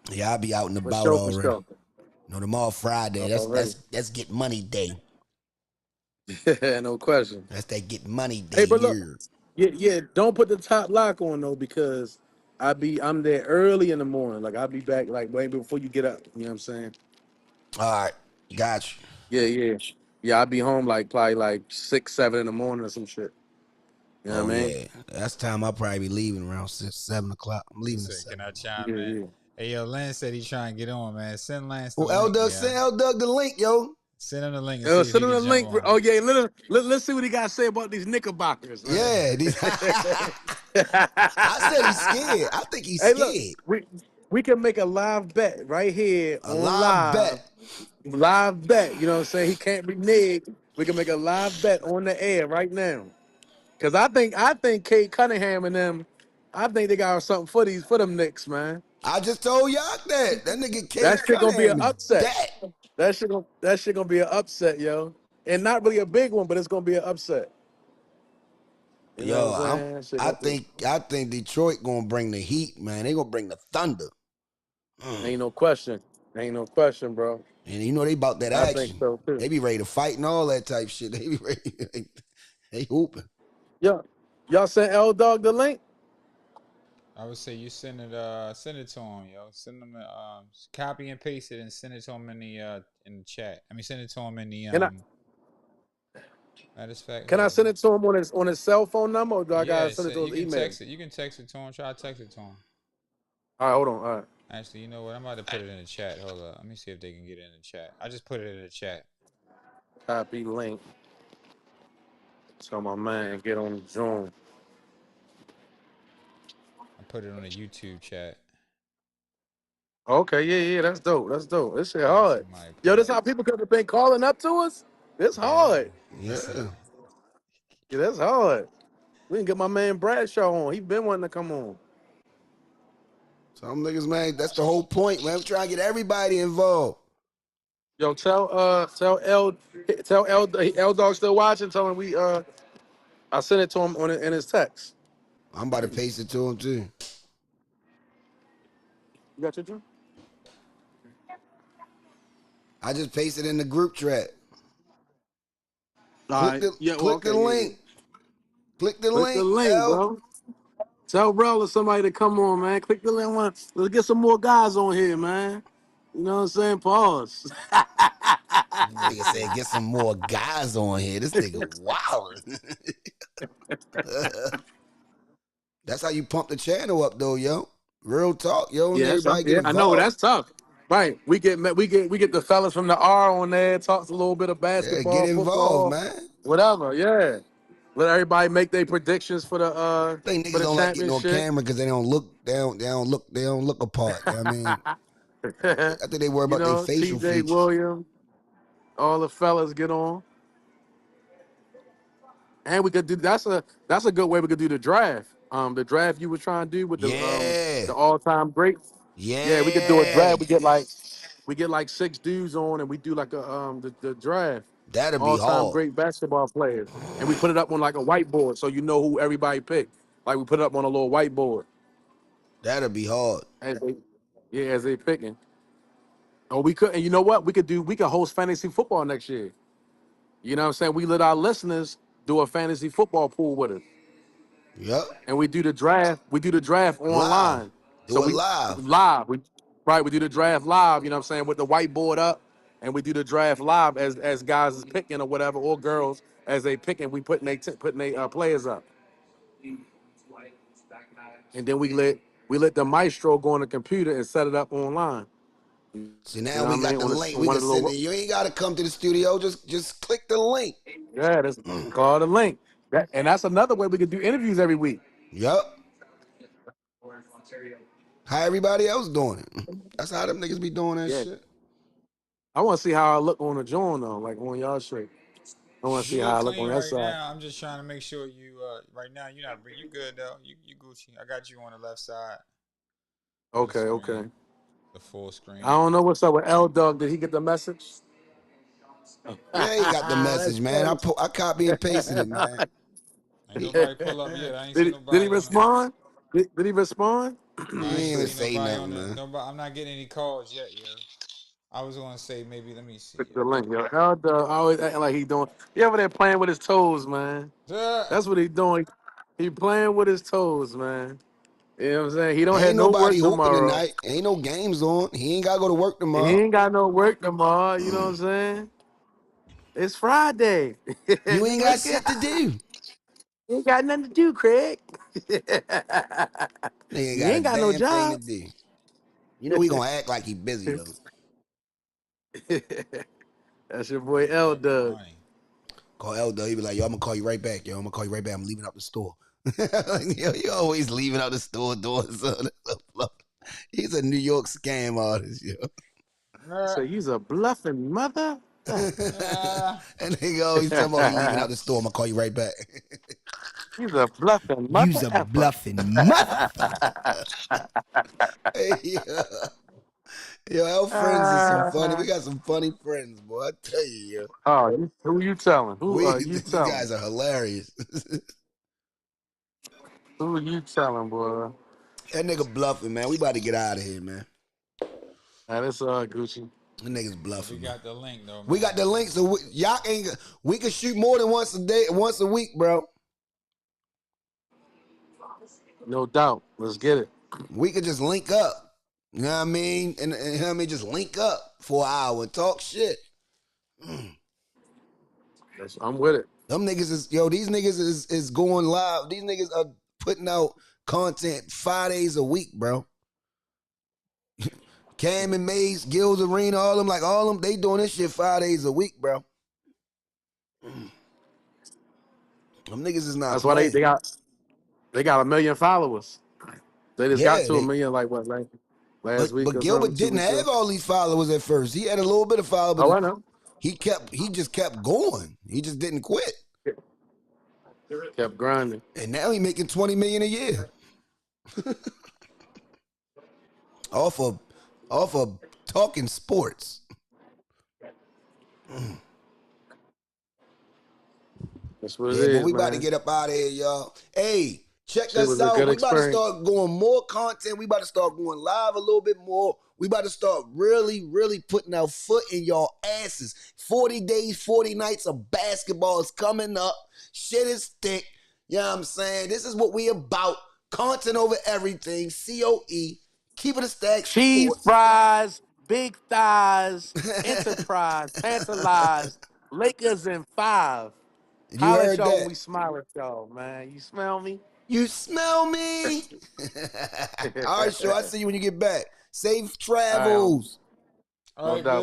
Yeah, I'll be out and For about sure, already. for sure. No, tomorrow Friday. That's get money day. No question. That's that get money day. Hey, but look, yeah. yeah, don't put the top lock on though, because I'm there early in the morning. Like I'll be back like way before you get up. You know what I'm saying? All right, got you. Yeah. I'll be home like probably like 6, 7 in the morning or some shit. You know what I mean? Yeah, that's the time I'll probably be leaving around 6, 7 o'clock. I'm leaving at Say, 7. can I chime Yeah, in? yeah. Hey, yo, Lance said he's trying to get on, man. Send Lance the Oh, link. L Doug, yeah. send L Doug the link, yo. Send him the link. And Send see if him he the can link. jump on. Oh yeah, let's see what he got to say about these Knickerbockers. Man. Yeah, I said he's scared. I think he's Hey, scared. look, we can make a live bet right here A on live bet. live bet. You know what I'm saying? He can't be nigged. We can make a live bet on the air right now. Cause I think Kate Cunningham and them, I think they got something for them Knicks, man. I just told y'all that. That nigga Kate That shit gonna be an Cunningham is upset. that. That shit gonna be an upset, yo. And not really a big one, but it's gonna be an upset. You know Yo, what I'm saying? That shit I gonna be- think Detroit gonna bring the heat, man. They gonna bring the thunder. Ain't no question. Ain't no question, bro. And you know they about that I think action. so too. They be ready to fight and all that type shit. They be ready. They hooping. Yo, y'all sent L Dog the link? I would say you send it to him, yo. Send him copy and paste it and send it to him in the chat. I mean, send it to him in the matter of fact. Can I send it to him on his cell phone number, or do I gotta send it to you his can email? text it. You can text it to him. Try to text it to him. All right, hold on. All right. Actually, you know what? I'm about to put it in the chat. Hold up. Let me see if they can get it in the chat. I just put it in the chat. Copy link. So my man get on Zoom. I put it on the YouTube chat. Okay, yeah, that's dope. That's dope. This shit hard. Somebody Yo, put this it. how people could have been calling up to us? This hard. Yeah. Yeah, that's hard. We can get my man Bradshaw on. He been wanting to come on. Some niggas, man, that's the whole point, man. We trying to get everybody involved. Yo, tell L Dog still watching. Tell him I sent it to him in his text. I'm about to paste it to him too. You got your Drew? I just pasted in the group chat. Click The link. Click the Click the link, link, yo. bro. Tell Rel or somebody to come on, man. Click the link. Let's get some more guys on here, man. You know what I'm saying? Pause. Nigga said get some more guys on here. This nigga wild. That's how you pump the channel up, though, yo. Real talk, yo. And everybody get involved. I know that's tough. Right. We get the fellas from the R on there, talks a little bit of basketball, get involved, football, man. whatever. Yeah. Let everybody make their predictions for the I think niggas don't like getting on camera because they don't look down. They don't look apart. You know what I mean, I think they worry about their facial TJ features. Williams, all the fellas get on. And we could do that's a good way we could do the draft. The draft you were trying to do with the all-time greats. Yeah, we could do a draft. We get like 6 dudes on, and we do like the draft. That'd be all-time hard. great basketball players, and we put it up on like a whiteboard, so you know who everybody picked. Like we put it up on a little whiteboard. That'd be hard. As they picking. Or we could, and you know what? We could host fantasy football next year. You know what I'm saying? We let our listeners do a fantasy football pool with us. Yep. And we do the draft. We do the draft online. Do it live. Live. We do the draft live, you know what I'm saying, with the whiteboard up. And we do the draft live as guys is picking or whatever, or girls as they picking. We putting they players up. And then we let the maestro go on the computer and set it up online. See, now we got the link. We can send it. You ain't got to come to the studio. Just click the link. Yeah, that's call the link. And that's another way we could do interviews every week. Yep. How everybody else doing it. That's how them niggas be doing that shit. I want to see how I look on the joint though, like on y'all shit. I want to see how I look on that side. Now, I'm just trying to make sure you right now you good though. You Gucci. I got you on the left side. Okay. The full screen. I don't know what's up with L Dog. Did he get the message? Yeah, he got the message, man. I copy and pasted it, man. Ain't nobody pull up yet. I ain't Did seen nobody. Did he respond? Did he respond? He ain't even say nothing, man. I'm not getting any calls yet, yo. I was gonna say maybe let me see. Click the link, yo. L Dog always acting like he doing. He over there playing with his toes, man. That's what he doing. He playing with his toes, man. You know what I'm saying? He don't have no work tomorrow. Tonight. Ain't no games on. He ain't gotta go to work tomorrow. He ain't got no work tomorrow. You know what I'm saying? It's Friday. You ain't got shit to do. You ain't got nothing to do, Craig. You ain't got no job. To do. You know he gonna act like he busy though. That's your boy L Dub. Call L Dub. He be like, yo, I'm gonna call you right back, yo. I'm gonna call you right back. I'm leaving out the store. Yo, you always leaving out the store doing something. He's a New York scam artist, yo. So he's a bluffing mother. And nigga always talking about he leaving out the store. I'm gonna call you right back. He's a bluffing mother. You's a bluffing mother. Hey, yo, our friends is some funny. We got some funny friends, boy. I tell you, yo. Oh, who you telling? Who are you These telling? guys are hilarious. Who are you telling, boy? That nigga bluffing, man. We about to get out of here, man. That is Gucci. The niggas bluffing. We got the link though. Man. We got the link, so y'all ain't. We can shoot more than once a week, bro. No doubt. Let's get it. We could just link up. You know what I mean? And you know what I mean? Just link up for an hour and talk shit. I'm with it. Them niggas is, yo, these niggas is going live. These niggas are putting out content 5 days a week, bro. Cam and Mace, Gills Arena, all them, they doing this shit 5 days a week, bro. Them niggas is not. That's why they got 1 million followers. They just got to 1 million like last week. But Gilbert didn't have all these followers at first. He had a little bit of followers. Oh, I know. He just kept going. He just didn't quit. Kept grinding. And now he making $20 million a year. off of talking sports. That's what it is, but we man. about to get up out of here, y'all. Hey, check Shit us was a out. good We about to experience. start going more content. We about to start going live a little bit more. We about to start really, really putting our foot in y'all asses. 40 days, 40 nights of basketball is coming up. Shit is thick. You know what I'm saying? This is what we about. Content over everything. COE. Keep it a stack. Cheese Sports. fries, big thighs, enterprise, tantalized, Lakers in 5. You Holla heard at y'all that? when we smile at y'all, man. You smell me? You smell me? All right, sure. I'll see you when you get back. Safe travels. All right, No doubt.